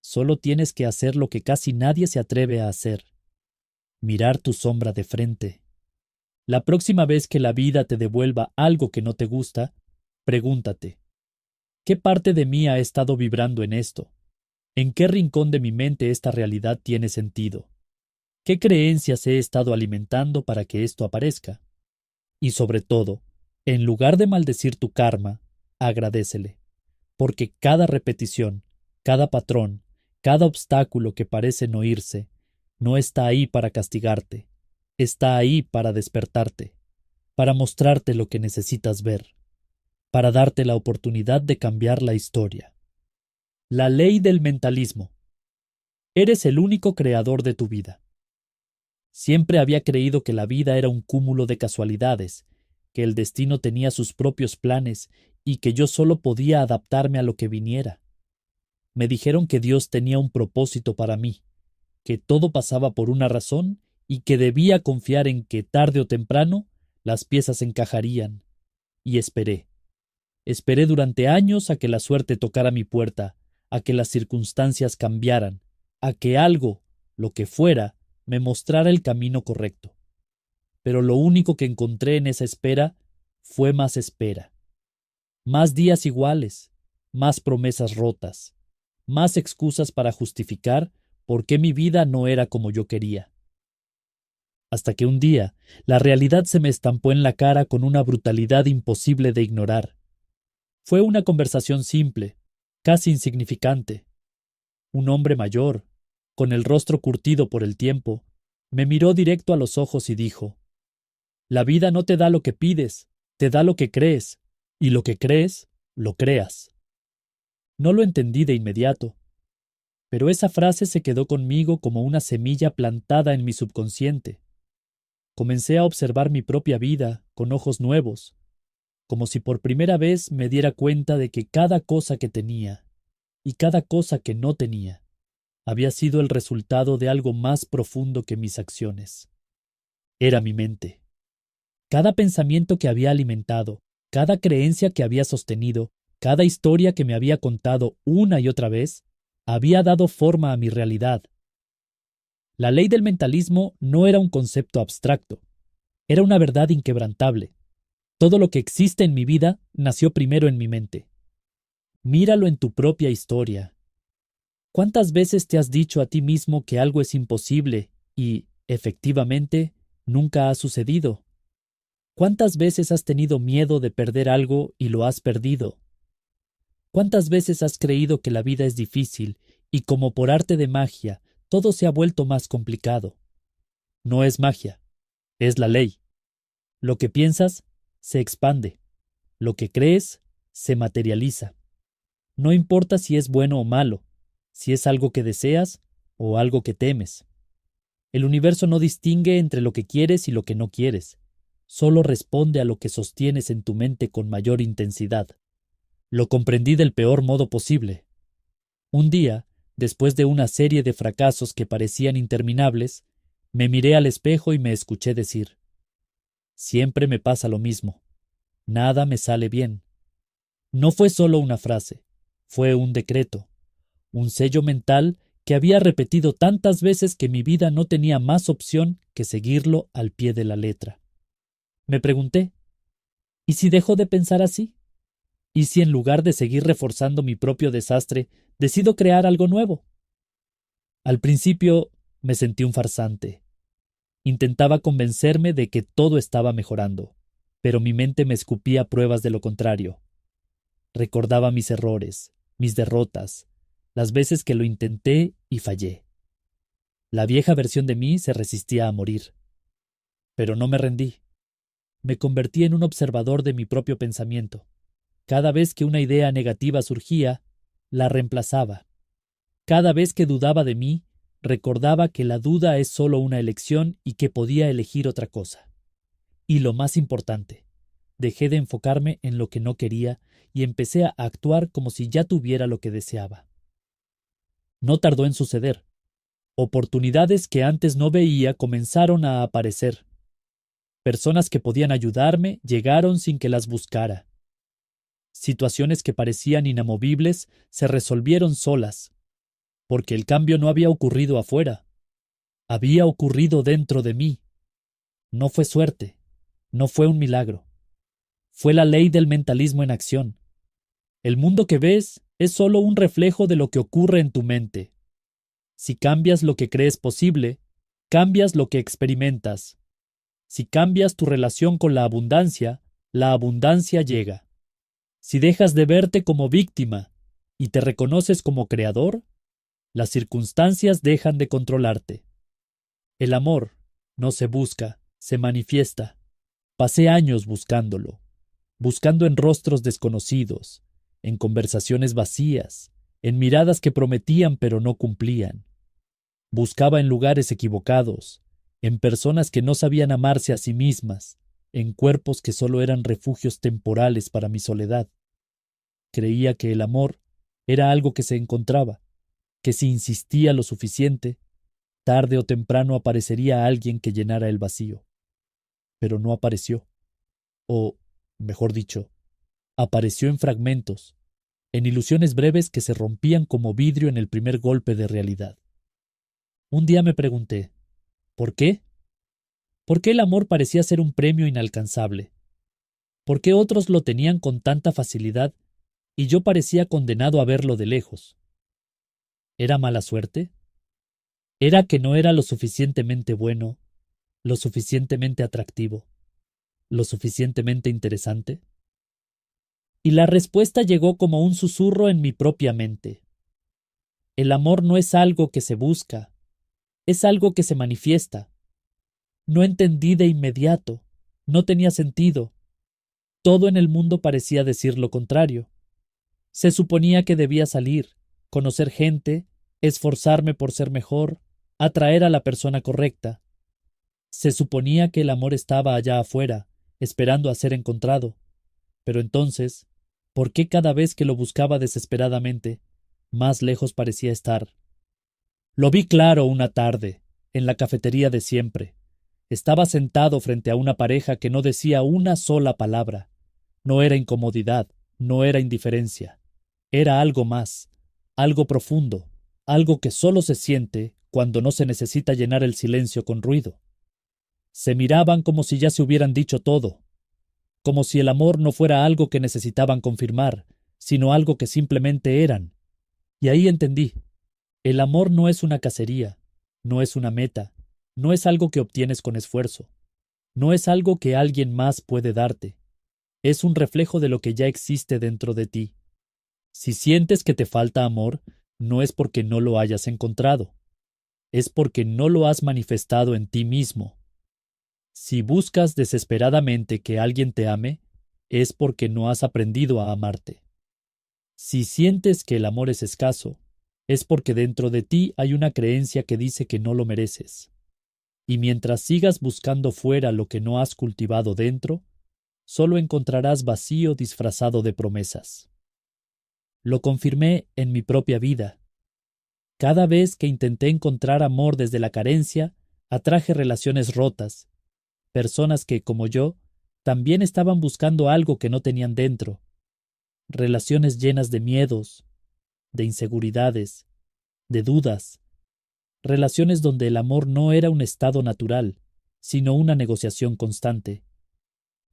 S1: Solo tienes que hacer lo que casi nadie se atreve a hacer: mirar tu sombra de frente. La próxima vez que la vida te devuelva algo que no te gusta, pregúntate: ¿qué parte de mí ha estado vibrando en esto? ¿En qué rincón de mi mente esta realidad tiene sentido? ¿Qué creencias he estado alimentando para que esto aparezca? Y sobre todo, en lugar de maldecir tu karma, agradécele, porque cada repetición, cada patrón, cada obstáculo que parece no irse, no está ahí para castigarte, está ahí para despertarte, para mostrarte lo que necesitas ver, para darte la oportunidad de cambiar la historia. La ley del mentalismo. Eres el único creador de tu vida. Siempre había creído que la vida era un cúmulo de casualidades, que el destino tenía sus propios planes y que yo solo podía adaptarme a lo que viniera. Me dijeron que Dios tenía un propósito para mí, que todo pasaba por una razón y que debía confiar en que tarde o temprano las piezas encajarían. Y esperé. Esperé durante años a que la suerte tocara mi puerta, a que las circunstancias cambiaran, a que algo, lo que fuera, me mostrara el camino correcto. Pero lo único que encontré en esa espera fue más espera. Más días iguales, más promesas rotas, más excusas para justificar por qué mi vida no era como yo quería. Hasta que un día la realidad se me estampó en la cara con una brutalidad imposible de ignorar. Fue una conversación simple, casi insignificante. Un hombre mayor, con el rostro curtido por el tiempo, me miró directo a los ojos y dijo: «La vida no te da lo que pides, te da lo que crees, y lo que crees, lo creas». No lo entendí de inmediato, pero esa frase se quedó conmigo como una semilla plantada en mi subconsciente. Comencé a observar mi propia vida con ojos nuevos, como si por primera vez me diera cuenta de que cada cosa que tenía y cada cosa que no tenía había sido el resultado de algo más profundo que mis acciones. Era mi mente. Cada pensamiento que había alimentado, cada creencia que había sostenido, cada historia que me había contado una y otra vez, había dado forma a mi realidad. La ley del mentalismo no era un concepto abstracto, era una verdad inquebrantable. Todo lo que existe en mi vida nació primero en mi mente. Míralo en tu propia historia. ¿Cuántas veces te has dicho a ti mismo que algo es imposible y, efectivamente, nunca ha sucedido? ¿Cuántas veces has tenido miedo de perder algo y lo has perdido? ¿Cuántas veces has creído que la vida es difícil y, como por arte de magia, todo se ha vuelto más complicado? No es magia, es la ley. Lo que piensas se expande. Lo que crees se materializa. No importa si es bueno o malo, si es algo que deseas o algo que temes. El universo no distingue entre lo que quieres y lo que no quieres. Solo responde a lo que sostienes en tu mente con mayor intensidad. Lo comprendí del peor modo posible. Un día, después de una serie de fracasos que parecían interminables, me miré al espejo y me escuché decir: «Siempre me pasa lo mismo. Nada me sale bien». No fue solo una frase, fue un decreto, un sello mental que había repetido tantas veces que mi vida no tenía más opción que seguirlo al pie de la letra. Me pregunté: ¿y si dejo de pensar así? ¿Y si en lugar de seguir reforzando mi propio desastre, decido crear algo nuevo? Al principio me sentí un farsante. Intentaba convencerme de que todo estaba mejorando, pero mi mente me escupía pruebas de lo contrario. Recordaba mis errores, mis derrotas, las veces que lo intenté y fallé. La vieja versión de mí se resistía a morir. Pero no me rendí. Me convertí en un observador de mi propio pensamiento. Cada vez que una idea negativa surgía, la reemplazaba. Cada vez que dudaba de mí, recordaba que la duda es solo una elección y que podía elegir otra cosa. Y lo más importante, dejé de enfocarme en lo que no quería y empecé a actuar como si ya tuviera lo que deseaba. No tardó en suceder. Oportunidades que antes no veía comenzaron a aparecer. Personas que podían ayudarme llegaron sin que las buscara. Situaciones que parecían inamovibles se resolvieron solas, porque el cambio no había ocurrido afuera, había ocurrido dentro de mí. No fue suerte, no fue un milagro. Fue la ley del mentalismo en acción. El mundo que ves es solo un reflejo de lo que ocurre en tu mente. Si cambias lo que crees posible, cambias lo que experimentas. Si cambias tu relación con la abundancia llega. Si dejas de verte como víctima y te reconoces como creador, las circunstancias dejan de controlarte. El amor no se busca, se manifiesta. Pasé años buscándolo, buscando en rostros desconocidos, en conversaciones vacías, en miradas que prometían pero no cumplían. Buscaba en lugares equivocados, en personas que no sabían amarse a sí mismas, en cuerpos que solo eran refugios temporales para mi soledad. Creía que el amor era algo que se encontraba, que si insistía lo suficiente, tarde o temprano aparecería alguien que llenara el vacío. Pero no apareció. O, mejor dicho, apareció en fragmentos, en ilusiones breves que se rompían como vidrio en el primer golpe de realidad. Un día me pregunté, ¿por qué? ¿Por qué el amor parecía ser un premio inalcanzable? ¿Por qué otros lo tenían con tanta facilidad y yo parecía condenado a verlo de lejos? ¿Era mala suerte? ¿Era que no era lo suficientemente bueno, lo suficientemente atractivo, lo suficientemente interesante? Y la respuesta llegó como un susurro en mi propia mente. El amor no es algo que se busca, es algo que se manifiesta. No entendí de inmediato, no tenía sentido. Todo en el mundo parecía decir lo contrario. Se suponía que debía salir, conocer gente, esforzarme por ser mejor, atraer a la persona correcta. Se suponía que el amor estaba allá afuera, esperando a ser encontrado. Pero entonces, ¿por qué cada vez que lo buscaba desesperadamente, más lejos parecía estar? Lo vi claro una tarde, en la cafetería de siempre. Estaba sentado frente a una pareja que no decía una sola palabra. No era incomodidad, no era indiferencia. Era algo más, algo profundo, algo que solo se siente cuando no se necesita llenar el silencio con ruido. Se miraban como si ya se hubieran dicho todo, como si el amor no fuera algo que necesitaban confirmar, sino algo que simplemente eran. Y ahí entendí. El amor no es una cacería, no es una meta, no es algo que obtienes con esfuerzo, no es algo que alguien más puede darte. Es un reflejo de lo que ya existe dentro de ti. Si sientes que te falta amor, no es porque no lo hayas encontrado, es porque no lo has manifestado en ti mismo. Si buscas desesperadamente que alguien te ame, es porque no has aprendido a amarte. Si sientes que el amor es escaso, es porque dentro de ti hay una creencia que dice que no lo mereces. Y mientras sigas buscando fuera lo que no has cultivado dentro, solo encontrarás vacío disfrazado de promesas. Lo confirmé en mi propia vida. Cada vez que intenté encontrar amor desde la carencia, atraje relaciones rotas, personas que, como yo, también estaban buscando algo que no tenían dentro, relaciones llenas de miedos, de inseguridades, de dudas, relaciones donde el amor no era un estado natural, sino una negociación constante.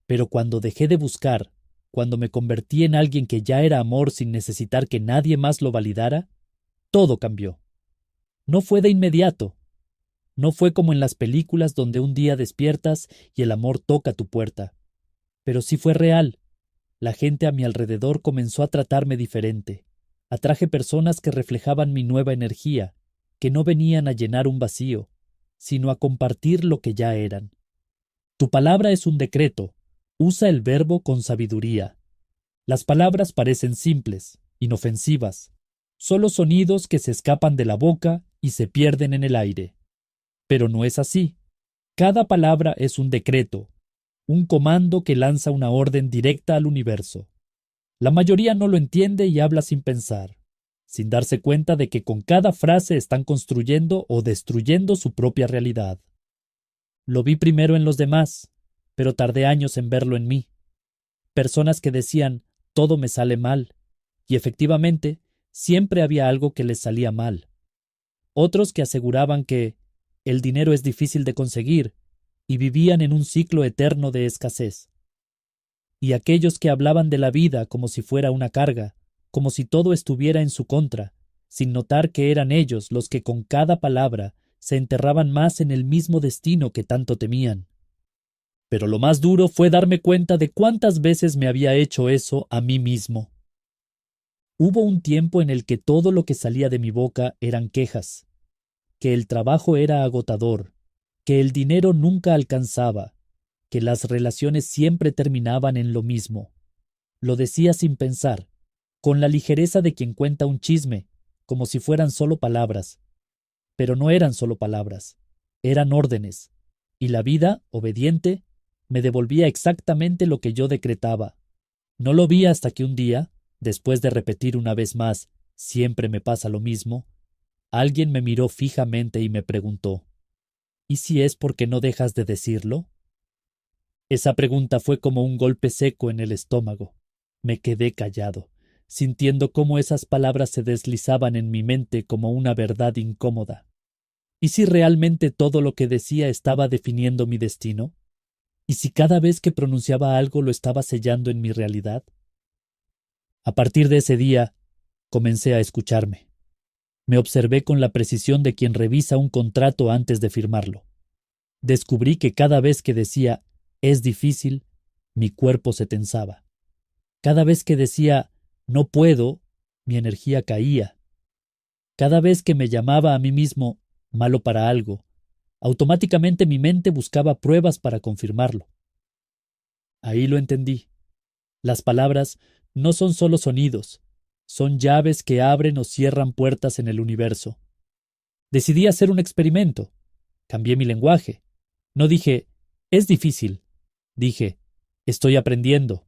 S1: Pero cuando dejé de buscar, cuando me convertí en alguien que ya era amor sin necesitar que nadie más lo validara, todo cambió. No fue de inmediato. No fue como en las películas donde un día despiertas y el amor toca tu puerta. Pero sí fue real. La gente a mi alrededor comenzó a tratarme diferente. Atraje personas que reflejaban mi nueva energía, que no venían a llenar un vacío, sino a compartir lo que ya eran. Tu palabra es un decreto. Usa el verbo con sabiduría. Las palabras parecen simples, inofensivas, solo sonidos que se escapan de la boca y se pierden en el aire. Pero no es así. Cada palabra es un decreto, un comando que lanza una orden directa al universo. La mayoría no lo entiende y habla sin pensar, sin darse cuenta de que con cada frase están construyendo o destruyendo su propia realidad. Lo vi primero en los demás, pero tardé años en verlo en mí. Personas que decían, todo me sale mal, y efectivamente, siempre había algo que les salía mal. Otros que aseguraban que el dinero es difícil de conseguir, y vivían en un ciclo eterno de escasez. Y aquellos que hablaban de la vida como si fuera una carga, como si todo estuviera en su contra, sin notar que eran ellos los que con cada palabra se enterraban más en el mismo destino que tanto temían. Pero lo más duro fue darme cuenta de cuántas veces me había hecho eso a mí mismo. Hubo un tiempo en el que todo lo que salía de mi boca eran quejas, que el trabajo era agotador, que el dinero nunca alcanzaba, que las relaciones siempre terminaban en lo mismo. Lo decía sin pensar, con la ligereza de quien cuenta un chisme, como si fueran solo palabras. Pero no eran solo palabras, eran órdenes, y la vida, obediente, me devolvía exactamente lo que yo decretaba. No lo vi hasta que un día, después de repetir una vez más, siempre me pasa lo mismo, alguien me miró fijamente y me preguntó, ¿y si es porque no dejas de decirlo? Esa pregunta fue como un golpe seco en el estómago. Me quedé callado, sintiendo cómo esas palabras se deslizaban en mi mente como una verdad incómoda. ¿Y si realmente todo lo que decía estaba definiendo mi destino? ¿Y si cada vez que pronunciaba algo lo estaba sellando en mi realidad? A partir de ese día, comencé a escucharme. Me observé con la precisión de quien revisa un contrato antes de firmarlo. Descubrí que cada vez que decía «es difícil», mi cuerpo se tensaba. Cada vez que decía «no puedo», mi energía caía. Cada vez que me llamaba a mí mismo malo para algo, automáticamente mi mente buscaba pruebas para confirmarlo. Ahí lo entendí. Las palabras no son solo sonidos, son llaves que abren o cierran puertas en el universo. Decidí hacer un experimento. Cambié mi lenguaje. No dije, es difícil. Dije, estoy aprendiendo.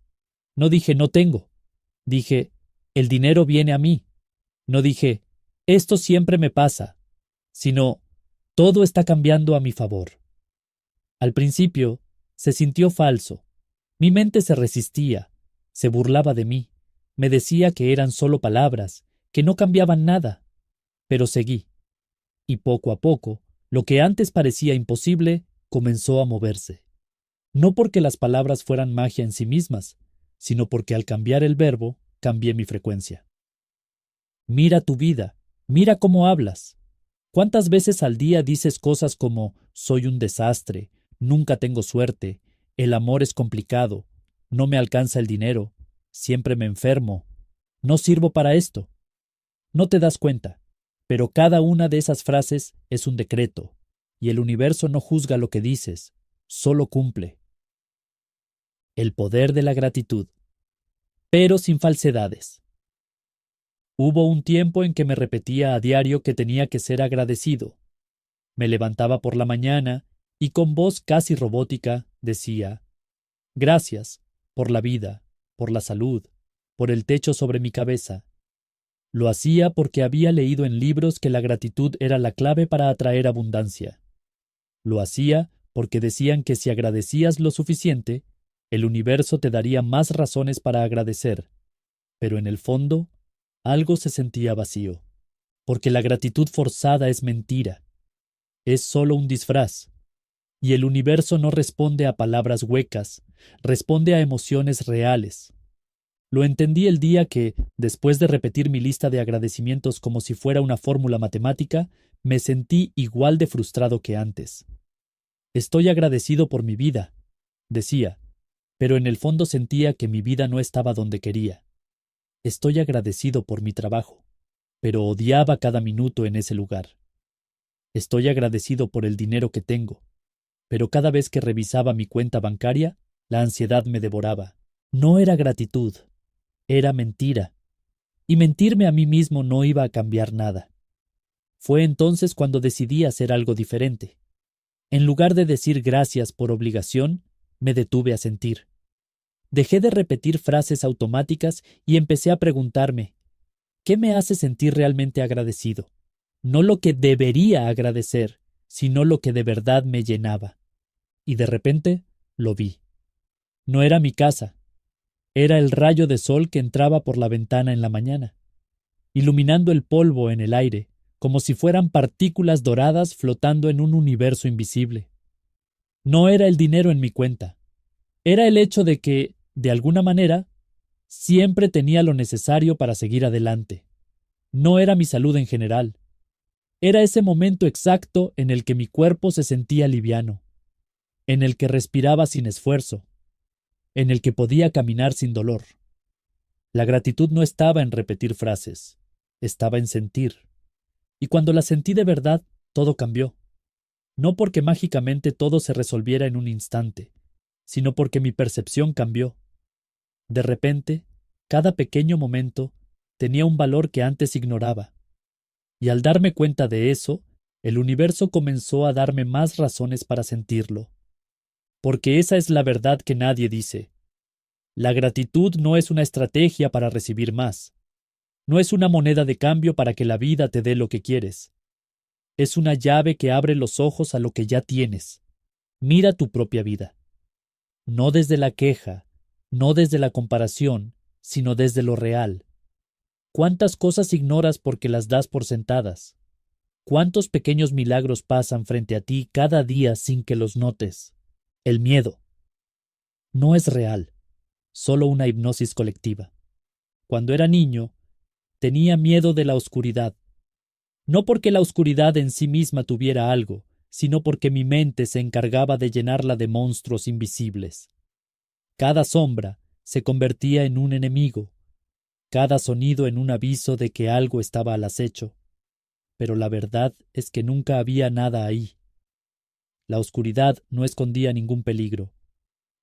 S1: No dije, no tengo. Dije, el dinero viene a mí. No dije, esto siempre me pasa, sino, todo está cambiando a mi favor. Al principio, se sintió falso. Mi mente se resistía, se burlaba de mí, me decía que eran solo palabras, que no cambiaban nada. Pero seguí. Y poco a poco, lo que antes parecía imposible comenzó a moverse. No porque las palabras fueran magia en sí mismas, sino porque al cambiar el verbo, cambié mi frecuencia. Mira tu vida, mira cómo hablas. ¿Cuántas veces al día dices cosas como soy un desastre, nunca tengo suerte, el amor es complicado, no me alcanza el dinero, siempre me enfermo, no sirvo para esto? No te das cuenta, pero cada una de esas frases es un decreto, y el universo no juzga lo que dices, solo cumple. El poder de la gratitud, pero sin falsedades. Hubo un tiempo en que me repetía a diario que tenía que ser agradecido. Me levantaba por la mañana y con voz casi robótica decía, gracias por la vida, por la salud, por el techo sobre mi cabeza. Lo hacía porque había leído en libros que la gratitud era la clave para atraer abundancia. Lo hacía porque decían que si agradecías lo suficiente, el universo te daría más razones para agradecer. Pero en el fondo, algo se sentía vacío, porque la gratitud forzada es mentira. Es solo un disfraz. Y el universo no responde a palabras huecas, responde a emociones reales. Lo entendí el día que, después de repetir mi lista de agradecimientos como si fuera una fórmula matemática, me sentí igual de frustrado que antes. Estoy agradecido por mi vida, decía, pero en el fondo sentía que mi vida no estaba donde quería. Estoy agradecido por mi trabajo, pero odiaba cada minuto en ese lugar. Estoy agradecido por el dinero que tengo, pero cada vez que revisaba mi cuenta bancaria, la ansiedad me devoraba. No era gratitud, era mentira. Y mentirme a mí mismo no iba a cambiar nada. Fue entonces cuando decidí hacer algo diferente. En lugar de decir gracias por obligación, Me detuve a sentir. Dejé de repetir frases automáticas y empecé a preguntarme, ¿qué me hace sentir realmente agradecido? No lo que debería agradecer, sino lo que de verdad me llenaba. Y de repente lo vi. No era mi casa, era el rayo de sol que entraba por la ventana en la mañana, iluminando el polvo en el aire, como si fueran partículas doradas flotando en un universo invisible. No era el dinero en mi cuenta, era el hecho de que, de alguna manera, siempre tenía lo necesario para seguir adelante. No era mi salud en general. Era ese momento exacto en el que mi cuerpo se sentía liviano, en el que respiraba sin esfuerzo, en el que podía caminar sin dolor. La gratitud no estaba en repetir frases, estaba en sentir. Y cuando la sentí de verdad, todo cambió. No porque mágicamente todo se resolviera en un instante, sino porque mi percepción cambió. De repente, cada pequeño momento tenía un valor que antes ignoraba. Y al darme cuenta de eso, el universo comenzó a darme más razones para sentirlo. Porque esa es la verdad que nadie dice. La gratitud no es una estrategia para recibir más. No es una moneda de cambio para que la vida te dé lo que quieres. Es una llave que abre los ojos a lo que ya tienes. Mira tu propia vida. No desde la queja, no desde la comparación, sino desde lo real. ¿Cuántas cosas ignoras porque las das por sentadas? ¿Cuántos pequeños milagros pasan frente a ti cada día sin que los notes? El miedo. No es real, solo una hipnosis colectiva. Cuando era niño, tenía miedo de la oscuridad. No porque la oscuridad en sí misma tuviera algo, sino porque mi mente se encargaba de llenarla de monstruos invisibles. Cada sombra se convertía en un enemigo, cada sonido en un aviso de que algo estaba al acecho. Pero la verdad es que nunca había nada ahí. La oscuridad no escondía ningún peligro.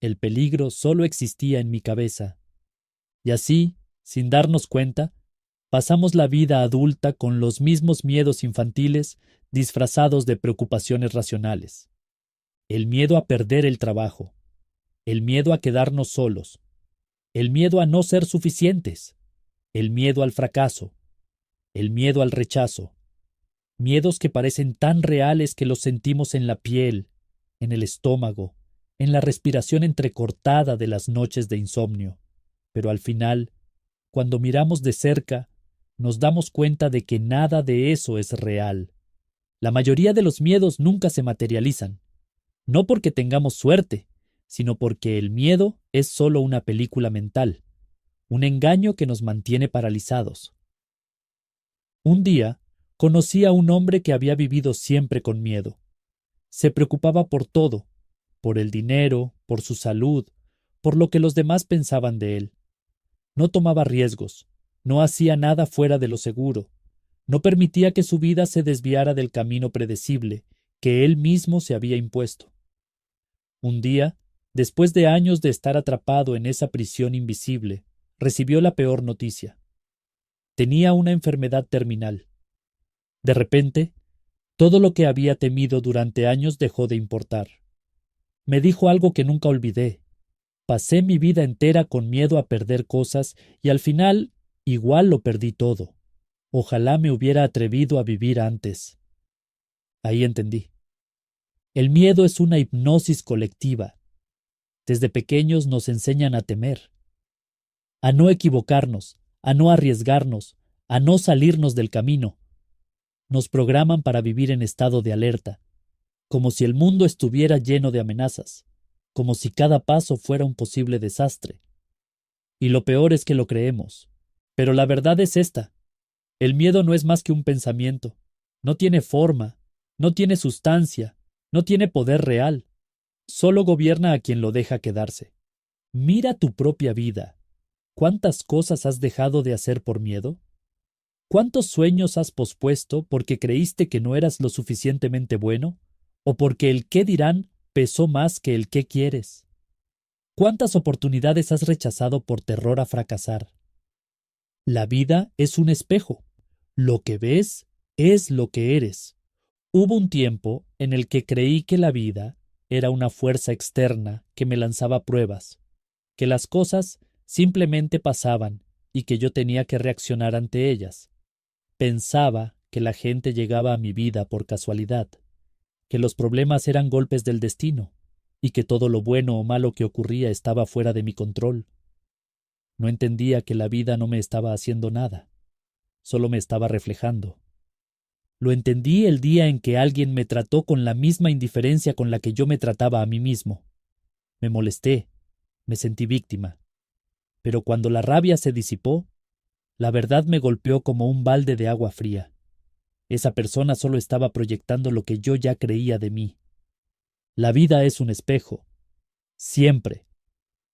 S1: El peligro solo existía en mi cabeza. Y así, sin darnos cuenta, pasamos la vida adulta con los mismos miedos infantiles disfrazados de preocupaciones racionales. El miedo a perder el trabajo, el miedo a quedarnos solos, el miedo a no ser suficientes, el miedo al fracaso, el miedo al rechazo, miedos que parecen tan reales que los sentimos en la piel, en el estómago, en la respiración entrecortada de las noches de insomnio. Pero al final, cuando miramos de cerca, nos damos cuenta de que nada de eso es real. La mayoría de los miedos nunca se materializan, no porque tengamos suerte, sino porque el miedo es solo una película mental, un engaño que nos mantiene paralizados. Un día, conocí a un hombre que había vivido siempre con miedo. Se preocupaba por todo, por el dinero, por su salud, por lo que los demás pensaban de él. No tomaba riesgos, no hacía nada fuera de lo seguro, no permitía que su vida se desviara del camino predecible que él mismo se había impuesto. Un día, después de años de estar atrapado en esa prisión invisible, recibió la peor noticia. Tenía una enfermedad terminal. De repente, todo lo que había temido durante años dejó de importar. Me dijo algo que nunca olvidé. Pasé mi vida entera con miedo a perder cosas y al final igual lo perdí todo. Ojalá me hubiera atrevido a vivir antes. Ahí entendí. El miedo es una hipnosis colectiva. Desde pequeños nos enseñan a temer, a no equivocarnos, a no arriesgarnos, a no salirnos del camino. Nos programan para vivir en estado de alerta, como si el mundo estuviera lleno de amenazas, como si cada paso fuera un posible desastre. Y lo peor es que lo creemos. Pero la verdad es esta. El miedo no es más que un pensamiento. No tiene forma, no tiene sustancia, no tiene poder real. Solo gobierna a quien lo deja quedarse. Mira tu propia vida. ¿Cuántas cosas has dejado de hacer por miedo? ¿Cuántos sueños has pospuesto porque creíste que no eras lo suficientemente bueno? ¿O porque el qué dirán pesó más que el qué quieres? ¿Cuántas oportunidades has rechazado por terror a fracasar? La vida es un espejo. Lo que ves es lo que eres. Hubo un tiempo en el que creí que la vida era una fuerza externa que me lanzaba pruebas, que las cosas simplemente pasaban y que yo tenía que reaccionar ante ellas. Pensaba que la gente llegaba a mi vida por casualidad, que los problemas eran golpes del destino, y que todo lo bueno o malo que ocurría estaba fuera de mi control. No entendía que la vida no me estaba haciendo nada, solo me estaba reflejando. Lo entendí el día en que alguien me trató con la misma indiferencia con la que yo me trataba a mí mismo. Me molesté, me sentí víctima. Pero cuando la rabia se disipó, la verdad me golpeó como un balde de agua fría. Esa persona solo estaba proyectando lo que yo ya creía de mí. La vida es un espejo. Siempre.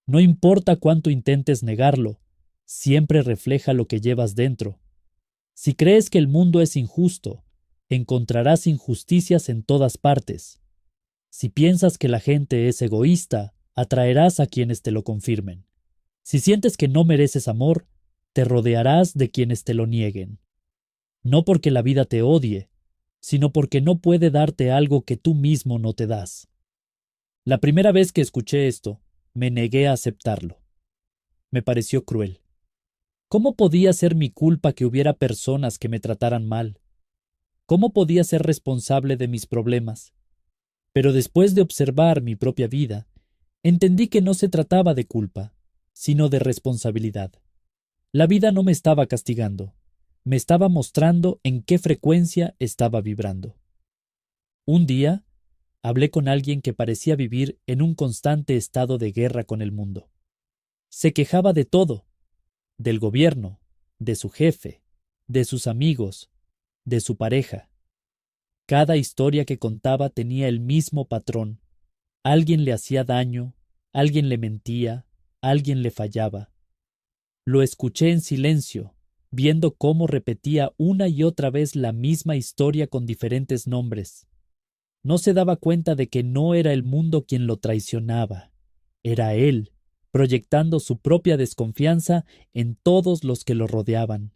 S1: No importa cuánto intentes negarlo, siempre refleja lo que llevas dentro. Si crees que el mundo es injusto, encontrarás injusticias en todas partes. Si piensas que la gente es egoísta, atraerás a quienes te lo confirmen. Si sientes que no mereces amor, te rodearás de quienes te lo nieguen. No porque la vida te odie, sino porque no puede darte algo que tú mismo no te das. La primera vez que escuché esto, me negué a aceptarlo. Me pareció cruel. ¿Cómo podía ser mi culpa que hubiera personas que me trataran mal? ¿Cómo podía ser responsable de mis problemas? Pero después de observar mi propia vida, entendí que no se trataba de culpa, sino de responsabilidad. La vida no me estaba castigando, me estaba mostrando en qué frecuencia estaba vibrando. Un día, hablé con alguien que parecía vivir en un constante estado de guerra con el mundo. Se quejaba de todo, del gobierno, de su jefe, de sus amigos, de su pareja. Cada historia que contaba tenía el mismo patrón. Alguien le hacía daño, alguien le mentía, alguien le fallaba. Lo escuché en silencio, viendo cómo repetía una y otra vez la misma historia con diferentes nombres. No se daba cuenta de que no era el mundo quien lo traicionaba, era él, proyectando su propia desconfianza en todos los que lo rodeaban.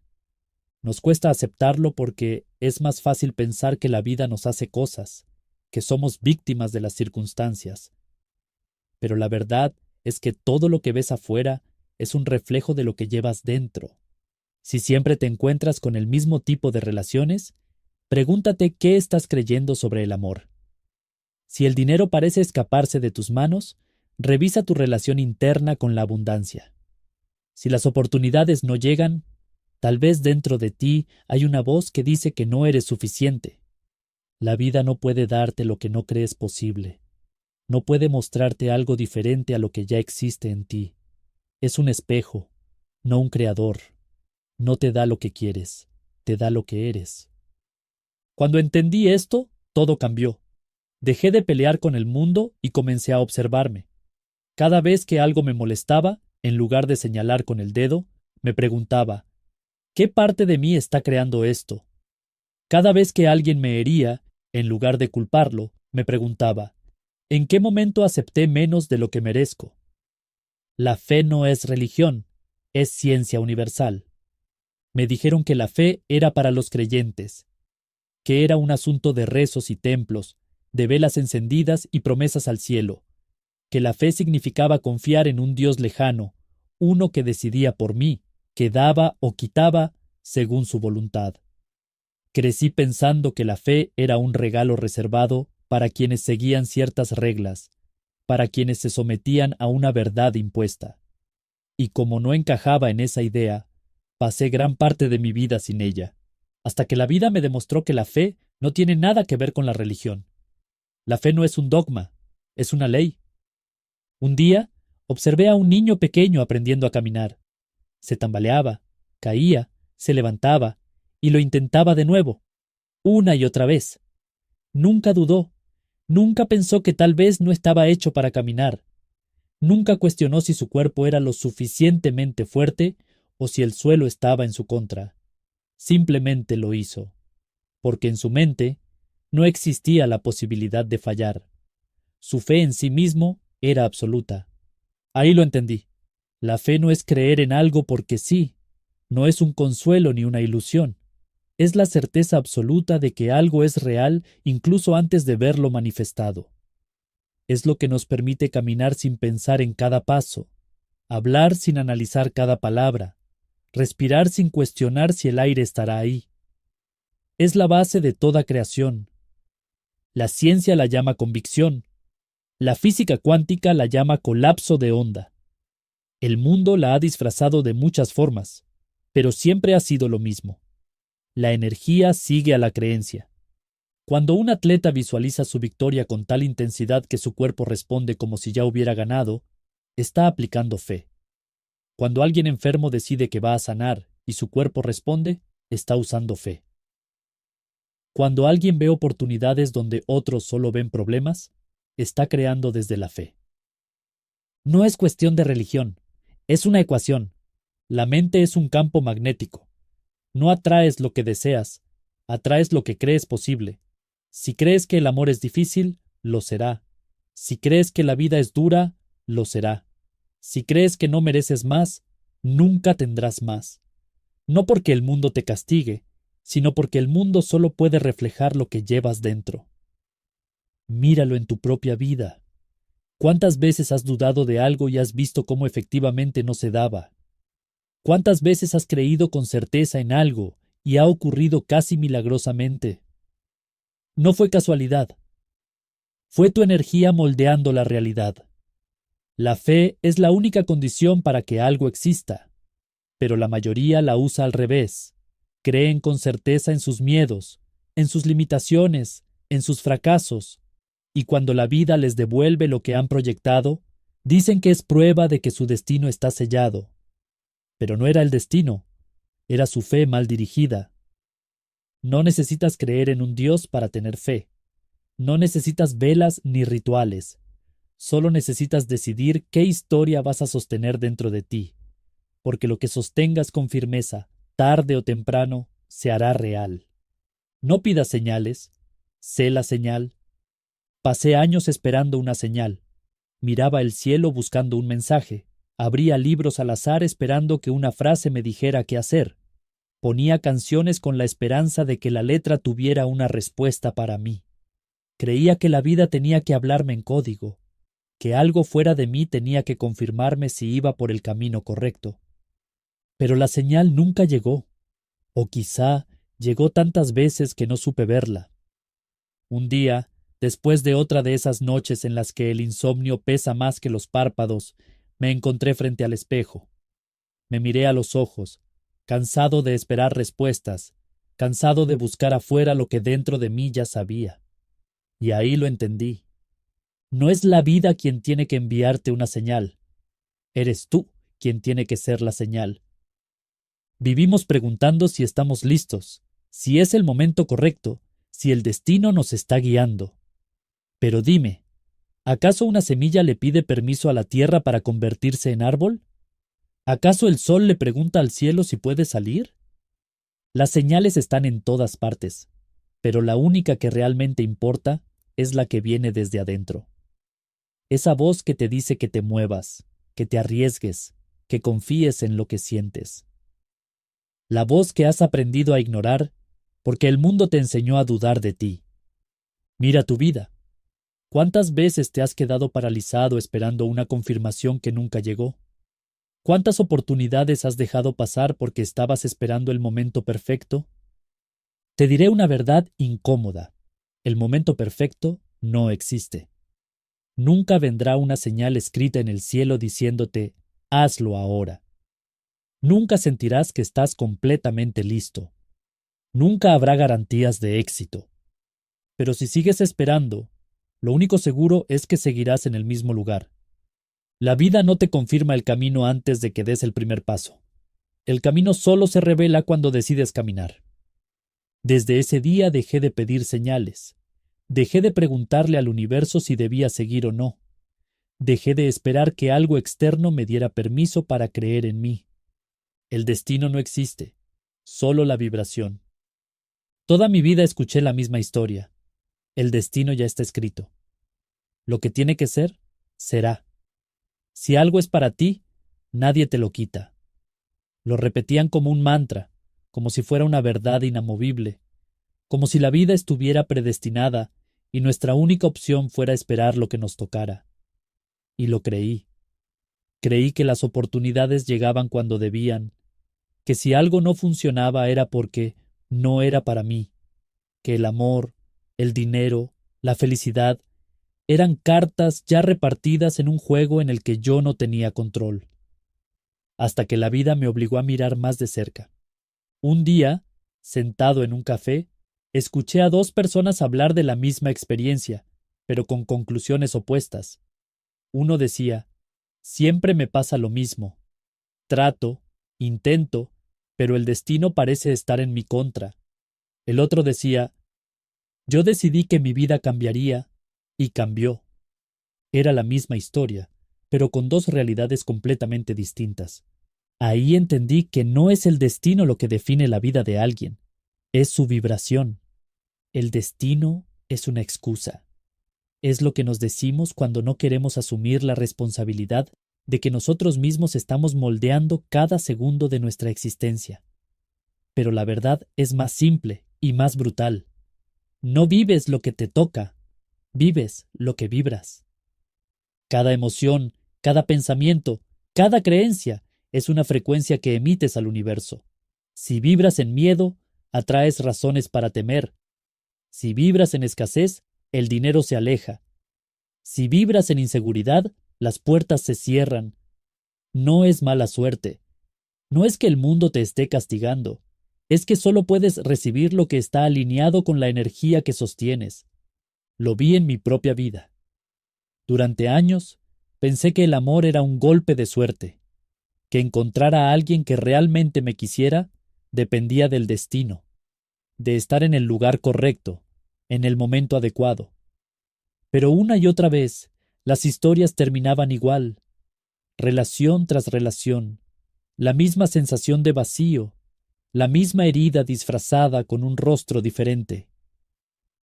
S1: Nos cuesta aceptarlo porque es más fácil pensar que la vida nos hace cosas, que somos víctimas de las circunstancias. Pero la verdad es que todo lo que ves afuera es un reflejo de lo que llevas dentro. Si siempre te encuentras con el mismo tipo de relaciones, pregúntate qué estás creyendo sobre el amor. Si el dinero parece escaparse de tus manos, revisa tu relación interna con la abundancia. Si las oportunidades no llegan, tal vez dentro de ti hay una voz que dice que no eres suficiente. La vida no puede darte lo que no crees posible. No puede mostrarte algo diferente a lo que ya existe en ti. Es un espejo, no un creador. No te da lo que quieres, te da lo que eres. Cuando entendí esto, todo cambió. Dejé de pelear con el mundo y comencé a observarme. Cada vez que algo me molestaba, en lugar de señalar con el dedo, me preguntaba, ¿qué parte de mí está creando esto? Cada vez que alguien me hería, en lugar de culparlo, me preguntaba, ¿en qué momento acepté menos de lo que merezco? La fe no es religión, es ciencia universal. Me dijeron que la fe era para los creyentes, que era un asunto de rezos y templos, de velas encendidas y promesas al cielo, que la fe significaba confiar en un Dios lejano, uno que decidía por mí, que daba o quitaba según su voluntad. Crecí pensando que la fe era un regalo reservado para quienes seguían ciertas reglas, para quienes se sometían a una verdad impuesta. Y como no encajaba en esa idea, pasé gran parte de mi vida sin ella, hasta que la vida me demostró que la fe no tiene nada que ver con la religión. La fe no es un dogma, es una ley. Un día, observé a un niño pequeño aprendiendo a caminar. Se tambaleaba, caía, se levantaba, y lo intentaba de nuevo, una y otra vez. Nunca dudó, nunca pensó que tal vez no estaba hecho para caminar. Nunca cuestionó si su cuerpo era lo suficientemente fuerte o si el suelo estaba en su contra. Simplemente lo hizo, porque en su mente no existía la posibilidad de fallar. Su fe en sí mismo era absoluta. Ahí lo entendí. La fe no es creer en algo porque sí, no es un consuelo ni una ilusión. Es la certeza absoluta de que algo es real incluso antes de verlo manifestado. Es lo que nos permite caminar sin pensar en cada paso, hablar sin analizar cada palabra, respirar sin cuestionar si el aire estará ahí. Es la base de toda creación. La ciencia la llama convicción. La física cuántica la llama colapso de onda. El mundo la ha disfrazado de muchas formas, pero siempre ha sido lo mismo. La energía sigue a la creencia. Cuando un atleta visualiza su victoria con tal intensidad que su cuerpo responde como si ya hubiera ganado, está aplicando fe. Cuando alguien enfermo decide que va a sanar y su cuerpo responde, está usando fe. Cuando alguien ve oportunidades donde otros solo ven problemas, está creando desde la fe. No es cuestión de religión, es una ecuación. La mente es un campo magnético. No atraes lo que deseas, atraes lo que crees posible. Si crees que el amor es difícil, lo será. Si crees que la vida es dura, lo será. Si crees que no mereces más, nunca tendrás más. No porque el mundo te castigue, sino porque el mundo solo puede reflejar lo que llevas dentro. Míralo en tu propia vida. ¿Cuántas veces has dudado de algo y has visto cómo efectivamente no se daba? ¿Cuántas veces has creído con certeza en algo y ha ocurrido casi milagrosamente? No fue casualidad. Fue tu energía moldeando la realidad. La fe es la única condición para que algo exista, pero la mayoría la usa al revés. Creen con certeza en sus miedos, en sus limitaciones, en sus fracasos, y cuando la vida les devuelve lo que han proyectado, dicen que es prueba de que su destino está sellado. Pero no era el destino, era su fe mal dirigida. No necesitas creer en un Dios para tener fe. No necesitas velas ni rituales. Solo necesitas decidir qué historia vas a sostener dentro de ti, porque lo que sostengas con firmeza, tarde o temprano, se hará real. No pidas señales, sé la señal. Pasé años esperando una señal. Miraba el cielo buscando un mensaje. Abría libros al azar esperando que una frase me dijera qué hacer. Ponía canciones con la esperanza de que la letra tuviera una respuesta para mí. Creía que la vida tenía que hablarme en código, que algo fuera de mí tenía que confirmarme si iba por el camino correcto. Pero la señal nunca llegó, o quizá llegó tantas veces que no supe verla. Un día, después de otra de esas noches en las que el insomnio pesa más que los párpados, me encontré frente al espejo. Me miré a los ojos, cansado de esperar respuestas, cansado de buscar afuera lo que dentro de mí ya sabía. Y ahí lo entendí. No es la vida quien tiene que enviarte una señal. Eres tú quien tiene que ser la señal. Vivimos preguntando si estamos listos, si es el momento correcto, si el destino nos está guiando. Pero dime, ¿acaso una semilla le pide permiso a la tierra para convertirse en árbol? ¿Acaso el sol le pregunta al cielo si puede salir? Las señales están en todas partes, pero la única que realmente importa es la que viene desde adentro. Esa voz que te dice que te muevas, que te arriesgues, que confíes en lo que sientes. La voz que has aprendido a ignorar porque el mundo te enseñó a dudar de ti. Mira tu vida. ¿Cuántas veces te has quedado paralizado esperando una confirmación que nunca llegó? ¿Cuántas oportunidades has dejado pasar porque estabas esperando el momento perfecto? Te diré una verdad incómoda. El momento perfecto no existe. Nunca vendrá una señal escrita en el cielo diciéndote, hazlo ahora. Nunca sentirás que estás completamente listo. Nunca habrá garantías de éxito. Pero si sigues esperando, lo único seguro es que seguirás en el mismo lugar. La vida no te confirma el camino antes de que des el primer paso. El camino solo se revela cuando decides caminar. Desde ese día dejé de pedir señales. Dejé de preguntarle al universo si debía seguir o no. Dejé de esperar que algo externo me diera permiso para creer en mí. El destino no existe, solo la vibración. Toda mi vida escuché la misma historia. El destino ya está escrito. Lo que tiene que ser, será. Si algo es para ti, nadie te lo quita. Lo repetían como un mantra, como si fuera una verdad inamovible, como si la vida estuviera predestinada y nuestra única opción fuera esperar lo que nos tocara. Y lo creí. Creí que las oportunidades llegaban cuando debían, que si algo no funcionaba era porque no era para mí, que el amor, el dinero, la felicidad eran cartas ya repartidas en un juego en el que yo no tenía control. Hasta que la vida me obligó a mirar más de cerca. Un día, sentado en un café, escuché a dos personas hablar de la misma experiencia, pero con conclusiones opuestas. Uno decía, siempre me pasa lo mismo. Trato, intento, pero el destino parece estar en mi contra. El otro decía, yo decidí que mi vida cambiaría, y cambió. Era la misma historia, pero con dos realidades completamente distintas. Ahí entendí que no es el destino lo que define la vida de alguien, es su vibración. El destino es una excusa. Es lo que nos decimos cuando no queremos asumir la responsabilidad de que nosotros mismos estamos moldeando cada segundo de nuestra existencia. Pero la verdad es más simple y más brutal. No vives lo que te toca, vives lo que vibras. Cada emoción, cada pensamiento, cada creencia es una frecuencia que emites al universo. Si vibras en miedo, atraes razones para temer. Si vibras en escasez, el dinero se aleja. Si vibras en inseguridad, las puertas se cierran. No es mala suerte. No es que el mundo te esté castigando. Es que solo puedes recibir lo que está alineado con la energía que sostienes. Lo vi en mi propia vida. Durante años, pensé que el amor era un golpe de suerte, que encontrar a alguien que realmente me quisiera dependía del destino, de estar en el lugar correcto, en el momento adecuado. Pero una y otra vez, las historias terminaban igual, relación tras relación, la misma sensación de vacío, la misma herida disfrazada con un rostro diferente.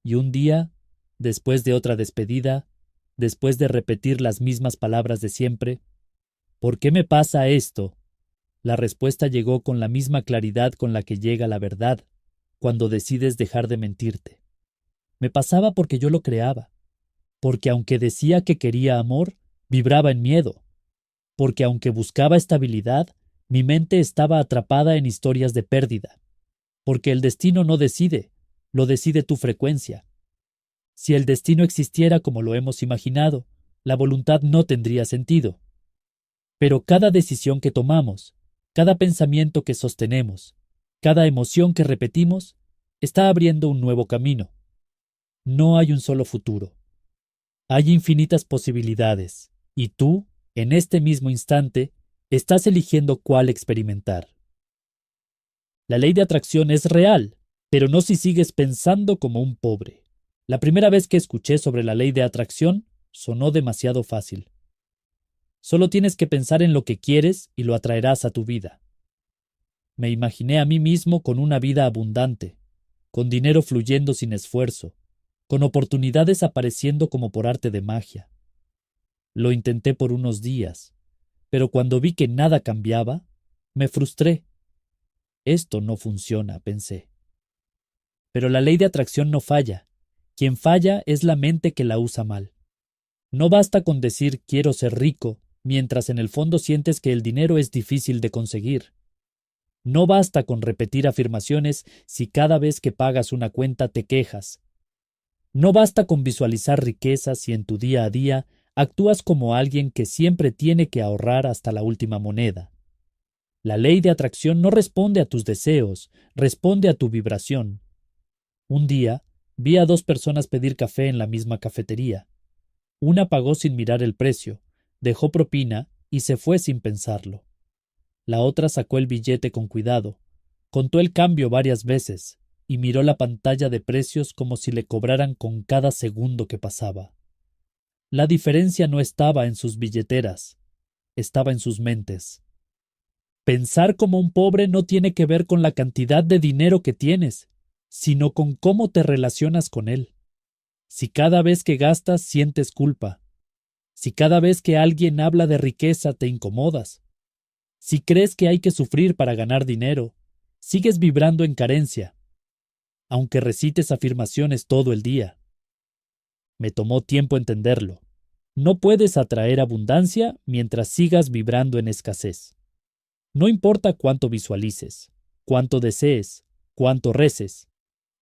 S1: Y un día, después de otra despedida, después de repetir las mismas palabras de siempre, ¿por qué me pasa esto? La respuesta llegó con la misma claridad con la que llega la verdad, cuando decides dejar de mentirte. Me pasaba porque yo lo creaba, porque aunque decía que quería amor, vibraba en miedo, porque aunque buscaba estabilidad, mi mente estaba atrapada en historias de pérdida, porque el destino no decide, lo decide tu frecuencia. Si el destino existiera como lo hemos imaginado, la voluntad no tendría sentido. Pero cada decisión que tomamos, cada pensamiento que sostenemos, cada emoción que repetimos, está abriendo un nuevo camino. No hay un solo futuro. Hay infinitas posibilidades, y tú, en este mismo instante, estás eligiendo cuál experimentar. La ley de atracción es real, pero no si sigues pensando como un pobre. La primera vez que escuché sobre la ley de atracción, sonó demasiado fácil. Solo tienes que pensar en lo que quieres y lo atraerás a tu vida. Me imaginé a mí mismo con una vida abundante, con dinero fluyendo sin esfuerzo, con oportunidades apareciendo como por arte de magia. Lo intenté por unos días, pero cuando vi que nada cambiaba, me frustré. Esto no funciona, pensé. Pero la ley de atracción no falla. Quien falla es la mente que la usa mal. No basta con decir quiero ser rico, mientras en el fondo sientes que el dinero es difícil de conseguir. No basta con repetir afirmaciones si cada vez que pagas una cuenta te quejas. No basta con visualizar riquezas si en tu día a día actúas como alguien que siempre tiene que ahorrar hasta la última moneda. La ley de atracción no responde a tus deseos, responde a tu vibración. Un día, vi a dos personas pedir café en la misma cafetería. Una pagó sin mirar el precio, dejó propina y se fue sin pensarlo. La otra sacó el billete con cuidado, contó el cambio varias veces y miró la pantalla de precios como si le cobraran con cada segundo que pasaba. La diferencia no estaba en sus billeteras, estaba en sus mentes. Pensar como un pobre no tiene que ver con la cantidad de dinero que tienes, sino con cómo te relacionas con él. Si cada vez que gastas sientes culpa, si cada vez que alguien habla de riqueza te incomodas, si crees que hay que sufrir para ganar dinero, sigues vibrando en carencia, aunque recites afirmaciones todo el día. Me tomó tiempo entenderlo. No puedes atraer abundancia mientras sigas vibrando en escasez. No importa cuánto visualices, cuánto desees, cuánto reces.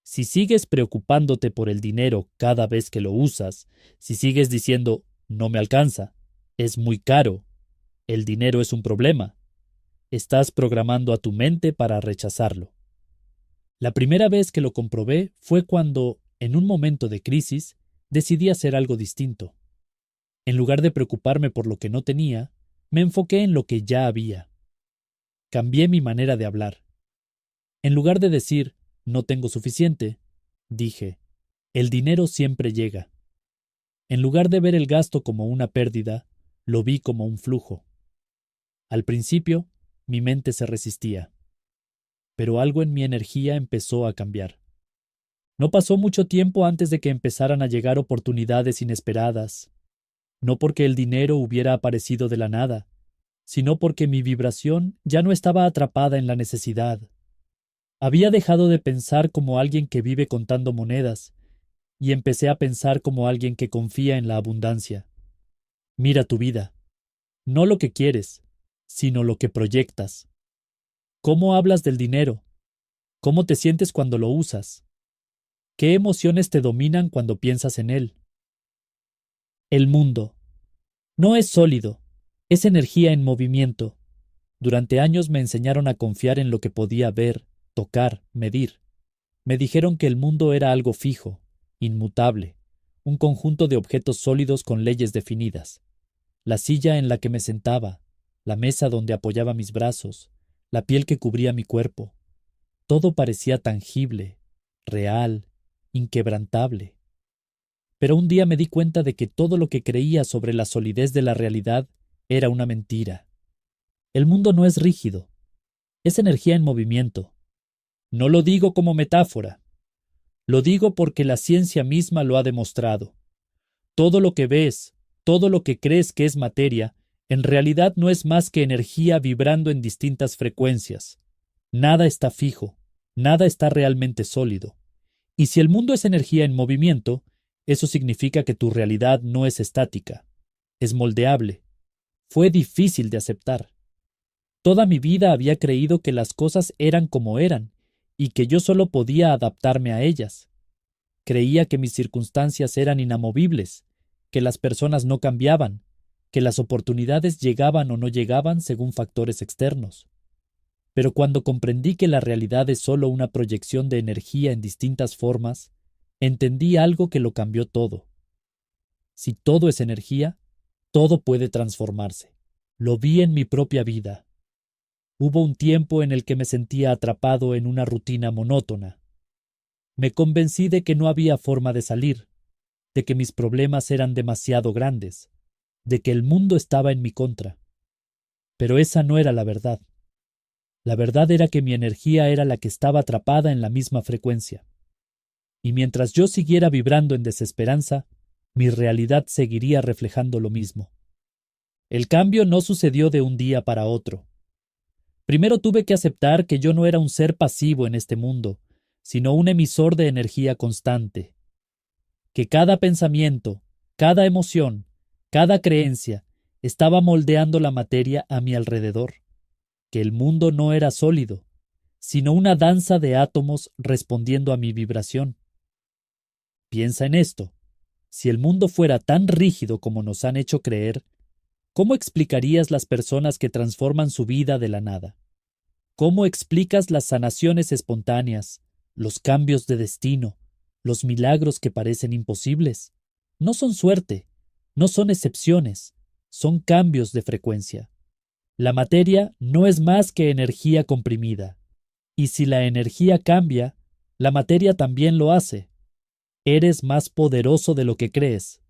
S1: Si sigues preocupándote por el dinero cada vez que lo usas, si sigues diciendo no me alcanza, es muy caro, el dinero es un problema, estás programando a tu mente para rechazarlo. La primera vez que lo comprobé fue cuando, en un momento de crisis, decidí hacer algo distinto. En lugar de preocuparme por lo que no tenía, me enfoqué en lo que ya había. Cambié mi manera de hablar. En lugar de decir no tengo suficiente, dije el dinero siempre llega. En lugar de ver el gasto como una pérdida, lo vi como un flujo. Al principio, mi mente se resistía, pero algo en mi energía empezó a cambiar. No pasó mucho tiempo antes de que empezaran a llegar oportunidades inesperadas, no porque el dinero hubiera aparecido de la nada, sino porque mi vibración ya no estaba atrapada en la necesidad. Había dejado de pensar como alguien que vive contando monedas, y empecé a pensar como alguien que confía en la abundancia. Mira tu vida, no lo que quieres, sino lo que proyectas. ¿Cómo hablas del dinero? ¿Cómo te sientes cuando lo usas? ¿Qué emociones te dominan cuando piensas en él? El mundo no es sólido, es energía en movimiento. Durante años me enseñaron a confiar en lo que podía ver, tocar, medir. Me dijeron que el mundo era algo fijo, inmutable, un conjunto de objetos sólidos con leyes definidas. La silla en la que me sentaba, la mesa donde apoyaba mis brazos, la piel que cubría mi cuerpo. Todo parecía tangible, real, inquebrantable. Pero un día me di cuenta de que todo lo que creía sobre la solidez de la realidad era una mentira. El mundo no es rígido, es energía en movimiento. No lo digo como metáfora, lo digo porque la ciencia misma lo ha demostrado. Todo lo que ves, todo lo que crees que es materia, en realidad no es más que energía vibrando en distintas frecuencias. Nada está fijo, nada está realmente sólido. Y si el mundo es energía en movimiento, eso significa que tu realidad no es estática, es moldeable. Fue difícil de aceptar. Toda mi vida había creído que las cosas eran como eran, y que yo solo podía adaptarme a ellas. Creía que mis circunstancias eran inamovibles, que las personas no cambiaban, que las oportunidades llegaban o no llegaban según factores externos. Pero cuando comprendí que la realidad es solo una proyección de energía en distintas formas, entendí algo que lo cambió todo. Si todo es energía, todo puede transformarse. Lo vi en mi propia vida. Hubo un tiempo en el que me sentía atrapado en una rutina monótona. Me convencí de que no había forma de salir, de que mis problemas eran demasiado grandes, de que el mundo estaba en mi contra. Pero esa no era la verdad. La verdad era que mi energía era la que estaba atrapada en la misma frecuencia. Y mientras yo siguiera vibrando en desesperanza, mi realidad seguiría reflejando lo mismo. El cambio no sucedió de un día para otro. Primero tuve que aceptar que yo no era un ser pasivo en este mundo, sino un emisor de energía constante. Que cada pensamiento, cada emoción, cada creencia estaba moldeando la materia a mi alrededor. Que el mundo no era sólido, sino una danza de átomos respondiendo a mi vibración. Piensa en esto. Si el mundo fuera tan rígido como nos han hecho creer, ¿cómo explicarías las personas que transforman su vida de la nada? ¿Cómo explicas las sanaciones espontáneas, los cambios de destino, los milagros que parecen imposibles? No son suerte, no son excepciones, son cambios de frecuencia. La materia no es más que energía comprimida, y si la energía cambia, la materia también lo hace. Eres más poderoso de lo que crees.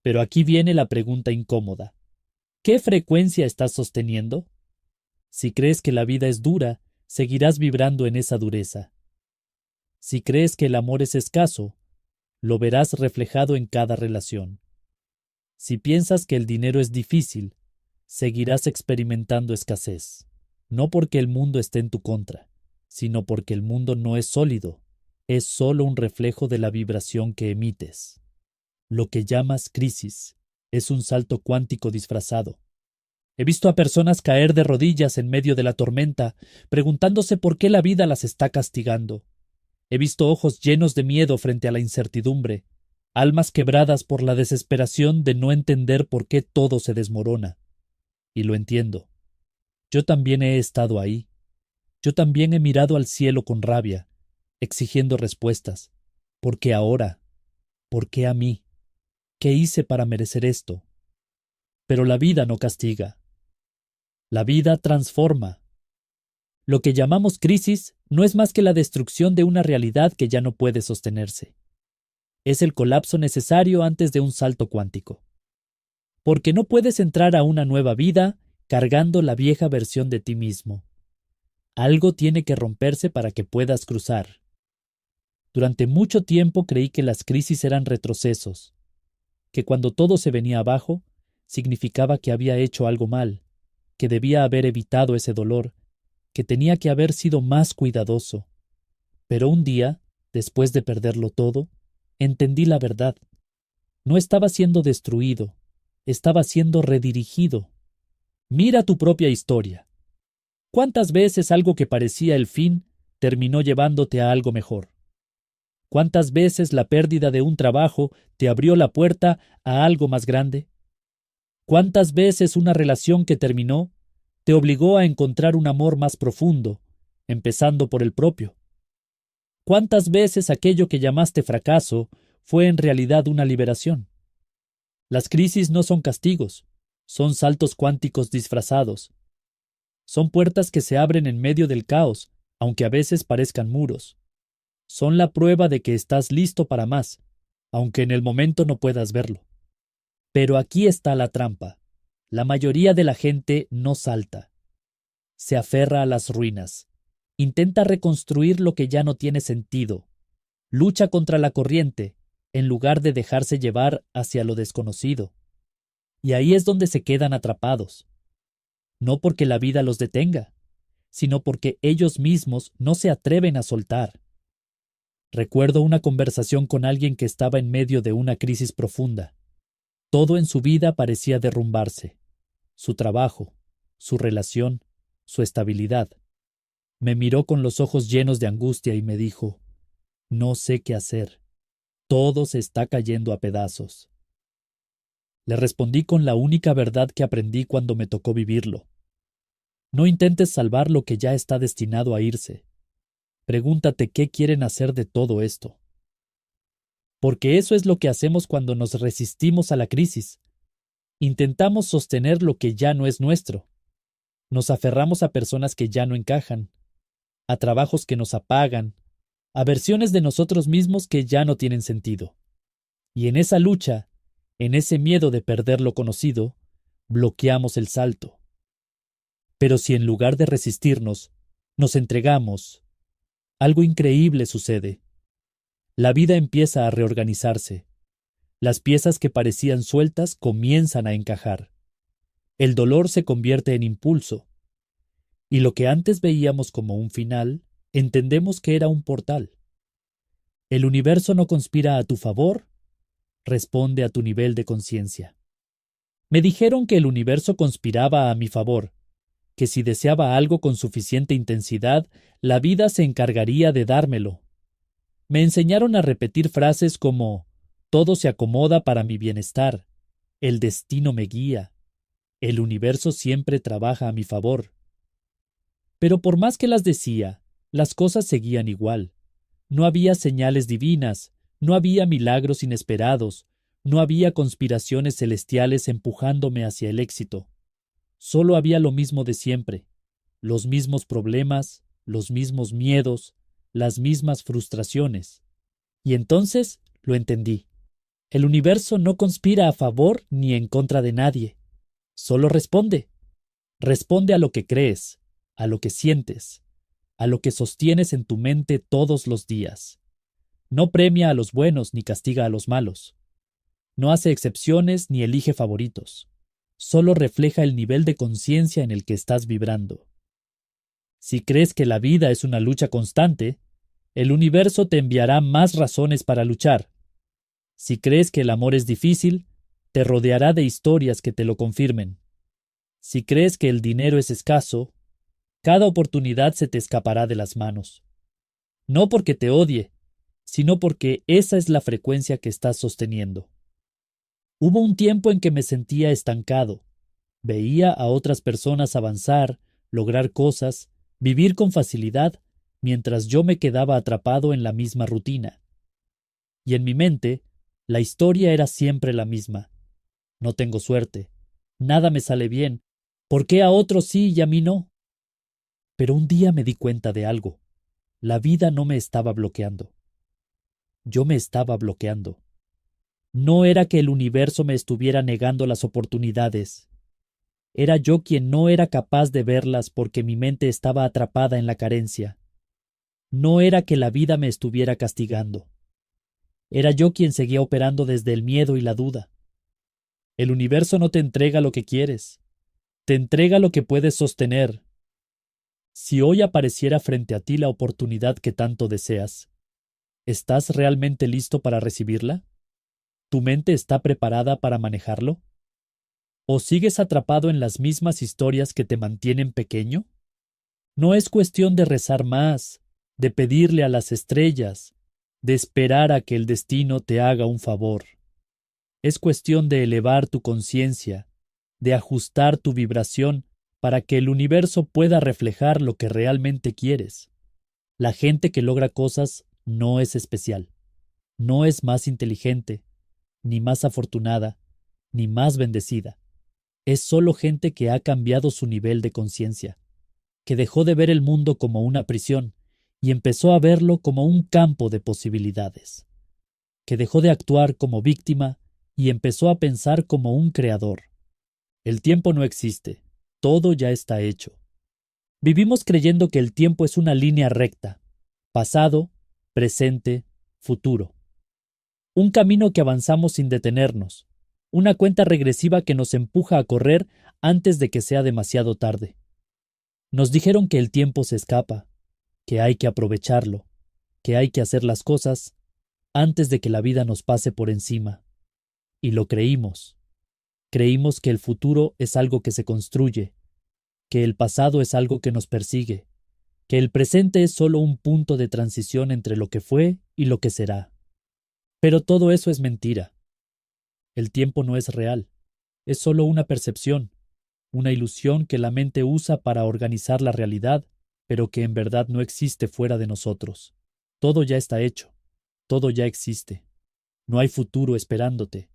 S1: Pero aquí viene la pregunta incómoda. ¿Qué frecuencia estás sosteniendo? Si crees que la vida es dura, seguirás vibrando en esa dureza. Si crees que el amor es escaso, lo verás reflejado en cada relación. Si piensas que el dinero es difícil, seguirás experimentando escasez, no porque el mundo esté en tu contra, sino porque el mundo no es sólido, es solo un reflejo de la vibración que emites. Lo que llamas crisis es un salto cuántico disfrazado. He visto a personas caer de rodillas en medio de la tormenta, preguntándose por qué la vida las está castigando. He visto ojos llenos de miedo frente a la incertidumbre, almas quebradas por la desesperación de no entender por qué todo se desmorona. Y lo entiendo. Yo también he estado ahí. Yo también he mirado al cielo con rabia, exigiendo respuestas. ¿Por qué ahora? ¿Por qué a mí? ¿Qué hice para merecer esto? Pero la vida no castiga. La vida transforma. Lo que llamamos crisis no es más que la destrucción de una realidad que ya no puede sostenerse. Es el colapso necesario antes de un salto cuántico. Porque no puedes entrar a una nueva vida cargando la vieja versión de ti mismo. Algo tiene que romperse para que puedas cruzar. Durante mucho tiempo creí que las crisis eran retrocesos, que cuando todo se venía abajo, significaba que había hecho algo mal, que debía haber evitado ese dolor, que tenía que haber sido más cuidadoso. Pero un día, después de perderlo todo, entendí la verdad. No estaba siendo destruido, estaba siendo redirigido. Mira tu propia historia. ¿Cuántas veces algo que parecía el fin terminó llevándote a algo mejor? ¿Cuántas veces la pérdida de un trabajo te abrió la puerta a algo más grande? ¿Cuántas veces una relación que terminó te obligó a encontrar un amor más profundo, empezando por el propio? ¿Cuántas veces aquello que llamaste fracaso fue en realidad una liberación? Las crisis no son castigos, son saltos cuánticos disfrazados. Son puertas que se abren en medio del caos, aunque a veces parezcan muros. Son la prueba de que estás listo para más, aunque en el momento no puedas verlo. Pero aquí está la trampa. La mayoría de la gente no salta. Se aferra a las ruinas. Intenta reconstruir lo que ya no tiene sentido. Lucha contra la corriente, en lugar de dejarse llevar hacia lo desconocido. Y ahí es donde se quedan atrapados. No porque la vida los detenga, sino porque ellos mismos no se atreven a soltar. Recuerdo una conversación con alguien que estaba en medio de una crisis profunda. Todo en su vida parecía derrumbarse. Su trabajo, su relación, su estabilidad. Me miró con los ojos llenos de angustia y me dijo, «No sé qué hacer. Todo se está cayendo a pedazos». Le respondí con la única verdad que aprendí cuando me tocó vivirlo. No intentes salvar lo que ya está destinado a irse. Pregúntate qué quieren hacer de todo esto. Porque eso es lo que hacemos cuando nos resistimos a la crisis. Intentamos sostener lo que ya no es nuestro. Nos aferramos a personas que ya no encajan, a trabajos que nos apagan, a versiones de nosotros mismos que ya no tienen sentido. Y en esa lucha, en ese miedo de perder lo conocido, bloqueamos el salto. Pero si en lugar de resistirnos, nos entregamos, algo increíble sucede. La vida empieza a reorganizarse. Las piezas que parecían sueltas comienzan a encajar. El dolor se convierte en impulso. Y lo que antes veíamos como un final, entendemos que era un portal. El universo no conspira a tu favor, responde a tu nivel de conciencia. Me dijeron que el universo conspiraba a mi favor, que si deseaba algo con suficiente intensidad, la vida se encargaría de dármelo. Me enseñaron a repetir frases como «todo se acomoda para mi bienestar», «el destino me guía», «el universo siempre trabaja a mi favor». Pero por más que las decía, las cosas seguían igual. No había señales divinas, no había milagros inesperados, no había conspiraciones celestiales empujándome hacia el éxito. Solo había lo mismo de siempre, los mismos problemas, los mismos miedos, las mismas frustraciones. Y entonces lo entendí. El universo no conspira a favor ni en contra de nadie. Solo responde. Responde a lo que crees, a lo que sientes, a lo que sostienes en tu mente todos los días. No premia a los buenos ni castiga a los malos. No hace excepciones ni elige favoritos. Solo refleja el nivel de conciencia en el que estás vibrando. Si crees que la vida es una lucha constante, el universo te enviará más razones para luchar. Si crees que el amor es difícil, te rodeará de historias que te lo confirmen. Si crees que el dinero es escaso, cada oportunidad se te escapará de las manos. No porque te odie, sino porque esa es la frecuencia que estás sosteniendo. Hubo un tiempo en que me sentía estancado. Veía a otras personas avanzar, lograr cosas, vivir con facilidad, mientras yo me quedaba atrapado en la misma rutina. Y en mi mente, la historia era siempre la misma. No tengo suerte. Nada me sale bien. ¿Por qué a otros sí y a mí no? Pero un día me di cuenta de algo. La vida no me estaba bloqueando. Yo me estaba bloqueando. No era que el universo me estuviera negando las oportunidades. Era yo quien no era capaz de verlas porque mi mente estaba atrapada en la carencia. No era que la vida me estuviera castigando. Era yo quien seguía operando desde el miedo y la duda. El universo no te entrega lo que quieres, te entrega lo que puedes sostener. Si hoy apareciera frente a ti la oportunidad que tanto deseas, ¿estás realmente listo para recibirla? ¿Tu mente está preparada para manejarlo? ¿O sigues atrapado en las mismas historias que te mantienen pequeño? No es cuestión de rezar más, de pedirle a las estrellas, de esperar a que el destino te haga un favor. Es cuestión de elevar tu conciencia, de ajustar tu vibración para que el universo pueda reflejar lo que realmente quieres. La gente que logra cosas no es especial, no es más inteligente, ni más afortunada, ni más bendecida. Es solo gente que ha cambiado su nivel de conciencia, que dejó de ver el mundo como una prisión y empezó a verlo como un campo de posibilidades, que dejó de actuar como víctima y empezó a pensar como un creador. El tiempo no existe, todo ya está hecho. Vivimos creyendo que el tiempo es una línea recta, pasado, presente, futuro. Un camino que avanzamos sin detenernos, una cuenta regresiva que nos empuja a correr antes de que sea demasiado tarde. Nos dijeron que el tiempo se escapa, que hay que aprovecharlo, que hay que hacer las cosas antes de que la vida nos pase por encima. Y lo creímos. Creímos que el futuro es algo que se construye, que el pasado es algo que nos persigue, que el presente es solo un punto de transición entre lo que fue y lo que será. Pero todo eso es mentira. El tiempo no es real, es solo una percepción, una ilusión que la mente usa para organizar la realidad, pero que en verdad no existe fuera de nosotros. Todo ya está hecho, todo ya existe. No hay futuro esperándote,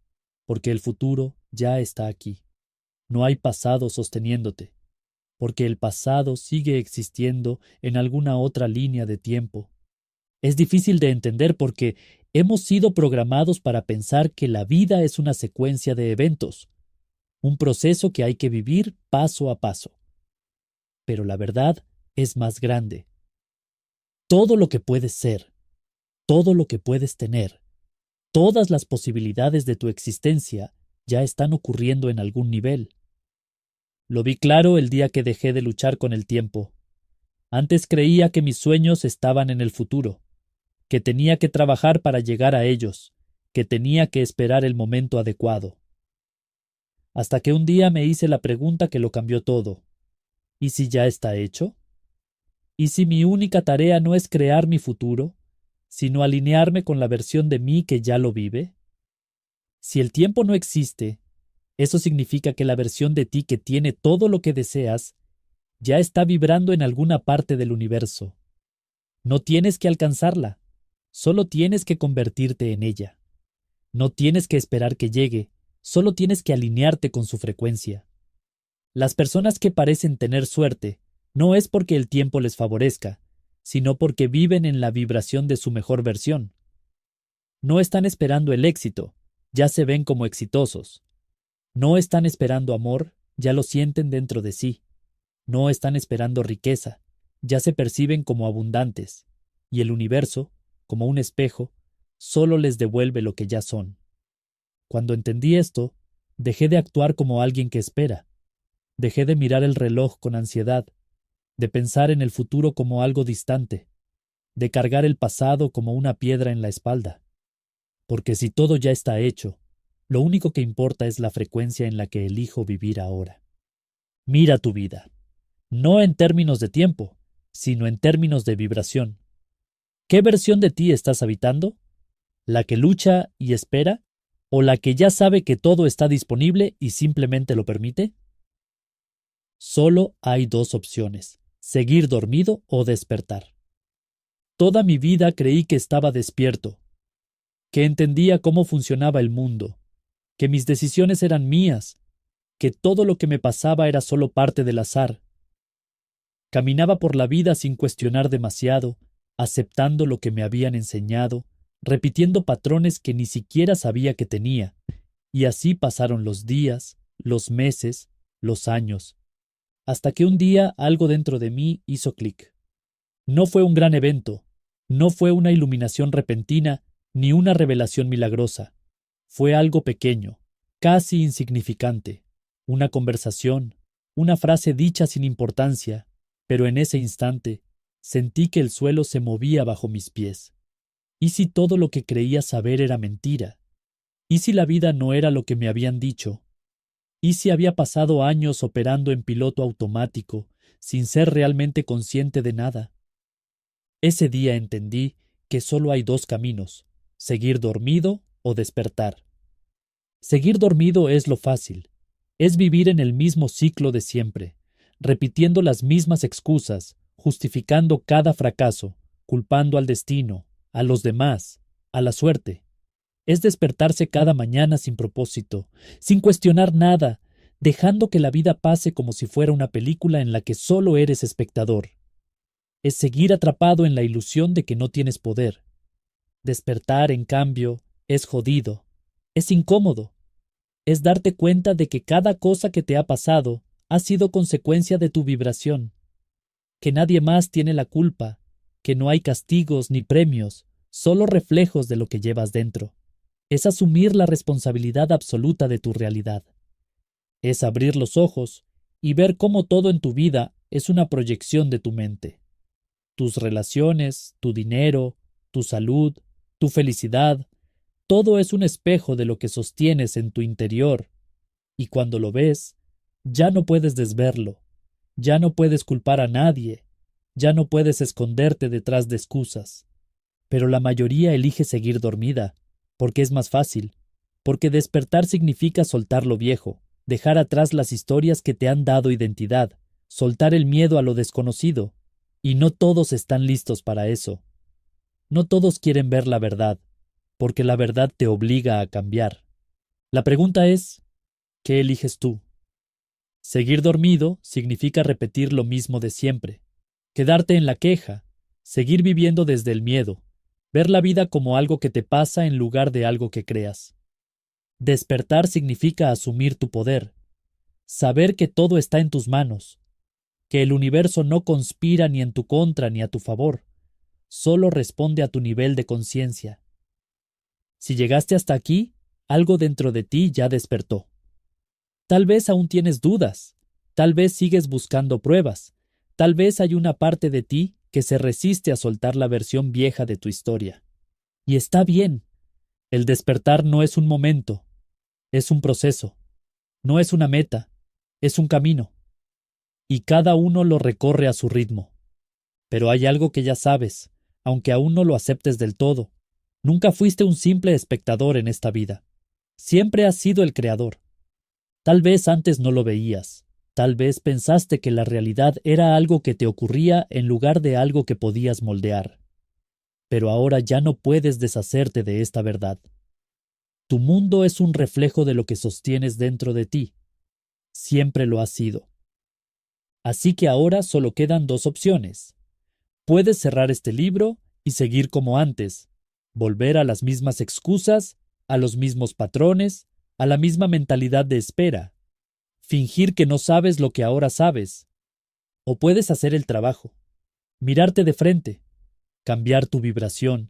S1: porque el futuro ya está aquí. No hay pasado sosteniéndote, porque el pasado sigue existiendo en alguna otra línea de tiempo. Es difícil de entender porque hemos sido programados para pensar que la vida es una secuencia de eventos, un proceso que hay que vivir paso a paso. Pero la verdad es más grande. Todo lo que puedes ser, todo lo que puedes tener, todas las posibilidades de tu existencia ya están ocurriendo en algún nivel. Lo vi claro el día que dejé de luchar con el tiempo. Antes creía que mis sueños estaban en el futuro, que tenía que trabajar para llegar a ellos, que tenía que esperar el momento adecuado. Hasta que un día me hice la pregunta que lo cambió todo. ¿Y si ya está hecho? ¿Y si mi única tarea no es crear mi futuro, sino alinearme con la versión de mí que ya lo vive? Si el tiempo no existe, eso significa que la versión de ti que tiene todo lo que deseas ya está vibrando en alguna parte del universo. No tienes que alcanzarla, solo tienes que convertirte en ella. No tienes que esperar que llegue, solo tienes que alinearte con su frecuencia. Las personas que parecen tener suerte no es porque el tiempo les favorezca, sino porque viven en la vibración de su mejor versión. No están esperando el éxito, ya se ven como exitosos. No están esperando amor, ya lo sienten dentro de sí. No están esperando riqueza, ya se perciben como abundantes. Y el universo, como un espejo, solo les devuelve lo que ya son. Cuando entendí esto, dejé de actuar como alguien que espera. Dejé de mirar el reloj con ansiedad, de pensar en el futuro como algo distante, de cargar el pasado como una piedra en la espalda. porque si todo ya está hecho, lo único que importa es la frecuencia en la que elijo vivir ahora. Mira tu vida, no en términos de tiempo, sino en términos de vibración. ¿Qué versión de ti estás habitando? ¿La que lucha y espera? ¿O la que ya sabe que todo está disponible y simplemente lo permite? Solo hay dos opciones: seguir dormido o despertar. Toda mi vida creí que estaba despierto, que entendía cómo funcionaba el mundo, que mis decisiones eran mías, que todo lo que me pasaba era solo parte del azar. Caminaba por la vida sin cuestionar demasiado, aceptando lo que me habían enseñado, repitiendo patrones que ni siquiera sabía que tenía, y así pasaron los días, los meses, los años, hasta que un día algo dentro de mí hizo clic. No fue un gran evento, no fue una iluminación repentina, ni una revelación milagrosa. Fue algo pequeño, casi insignificante, una conversación, una frase dicha sin importancia, pero en ese instante sentí que el suelo se movía bajo mis pies. ¿Y si todo lo que creía saber era mentira? ¿Y si la vida no era lo que me habían dicho? ¿Y si había pasado años operando en piloto automático, sin ser realmente consciente de nada? Ese día entendí que solo hay dos caminos: seguir dormido o despertar. Seguir dormido es lo fácil, es vivir en el mismo ciclo de siempre, repitiendo las mismas excusas, justificando cada fracaso, culpando al destino, a los demás, a la suerte. Es despertarse cada mañana sin propósito, sin cuestionar nada, dejando que la vida pase como si fuera una película en la que solo eres espectador. Es seguir atrapado en la ilusión de que no tienes poder. Despertar, en cambio, es jodido, es incómodo. Es darte cuenta de que cada cosa que te ha pasado ha sido consecuencia de tu vibración, que nadie más tiene la culpa, que no hay castigos ni premios, solo reflejos de lo que llevas dentro. Es asumir la responsabilidad absoluta de tu realidad. Es abrir los ojos y ver cómo todo en tu vida es una proyección de tu mente. Tus relaciones, tu dinero, tu salud, tu felicidad, todo es un espejo de lo que sostienes en tu interior, y cuando lo ves, ya no puedes desverlo, ya no puedes culpar a nadie, ya no puedes esconderte detrás de excusas. Pero la mayoría elige seguir dormida, porque es más fácil, porque despertar significa soltar lo viejo, dejar atrás las historias que te han dado identidad, soltar el miedo a lo desconocido, y no todos están listos para eso. No todos quieren ver la verdad, porque la verdad te obliga a cambiar. La pregunta es, ¿qué eliges tú? Seguir dormido significa repetir lo mismo de siempre, quedarte en la queja, seguir viviendo desde el miedo, ver la vida como algo que te pasa en lugar de algo que creas. Despertar significa asumir tu poder, saber que todo está en tus manos, que el universo no conspira ni en tu contra ni a tu favor, solo responde a tu nivel de conciencia. Si llegaste hasta aquí, algo dentro de ti ya despertó. Tal vez aún tienes dudas, tal vez sigues buscando pruebas, tal vez hay una parte de ti que se resiste a soltar la versión vieja de tu historia. Y está bien. El despertar no es un momento, es un proceso, no es una meta, es un camino. Y cada uno lo recorre a su ritmo. Pero hay algo que ya sabes, aunque aún no lo aceptes del todo. Nunca fuiste un simple espectador en esta vida. Siempre has sido el creador. Tal vez antes no lo veías. Tal vez pensaste que la realidad era algo que te ocurría en lugar de algo que podías moldear. Pero ahora ya no puedes deshacerte de esta verdad. Tu mundo es un reflejo de lo que sostienes dentro de ti. Siempre lo ha sido. Así que ahora solo quedan dos opciones. Puedes cerrar este libro y seguir como antes, volver a las mismas excusas, a los mismos patrones, a la misma mentalidad de espera, fingir que no sabes lo que ahora sabes. O puedes hacer el trabajo, mirarte de frente, cambiar tu vibración,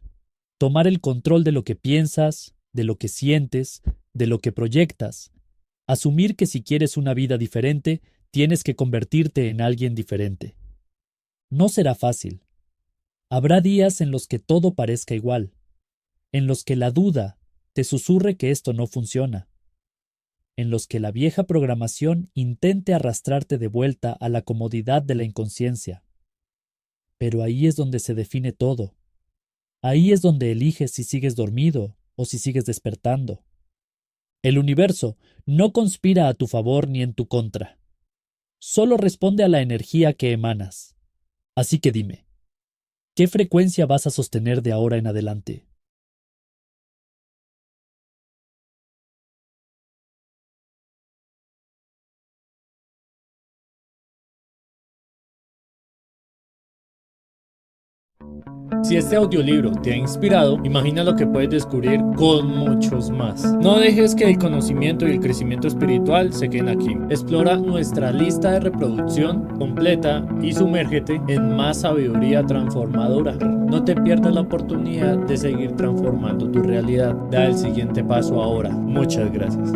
S1: tomar el control de lo que piensas, de lo que sientes, de lo que proyectas, asumir que si quieres una vida diferente, tienes que convertirte en alguien diferente. No será fácil. Habrá días en los que todo parezca igual, en los que la duda, te susurre que esto no funciona, en los que la vieja programación intente arrastrarte de vuelta a la comodidad de la inconsciencia. Pero ahí es donde se define todo. Ahí es donde eliges si sigues dormido o si sigues despertando. El universo no conspira a tu favor ni en tu contra. Solo responde a la energía que emanas. Así que dime, ¿qué frecuencia vas a sostener de ahora en adelante?
S2: Si este audiolibro te ha inspirado, imagina lo que puedes descubrir con muchos más. No dejes que el conocimiento y el crecimiento espiritual se queden aquí. Explora nuestra lista de reproducción completa y sumérgete en más sabiduría transformadora. No te pierdas la oportunidad de seguir transformando tu realidad. Da el siguiente paso ahora. Muchas gracias.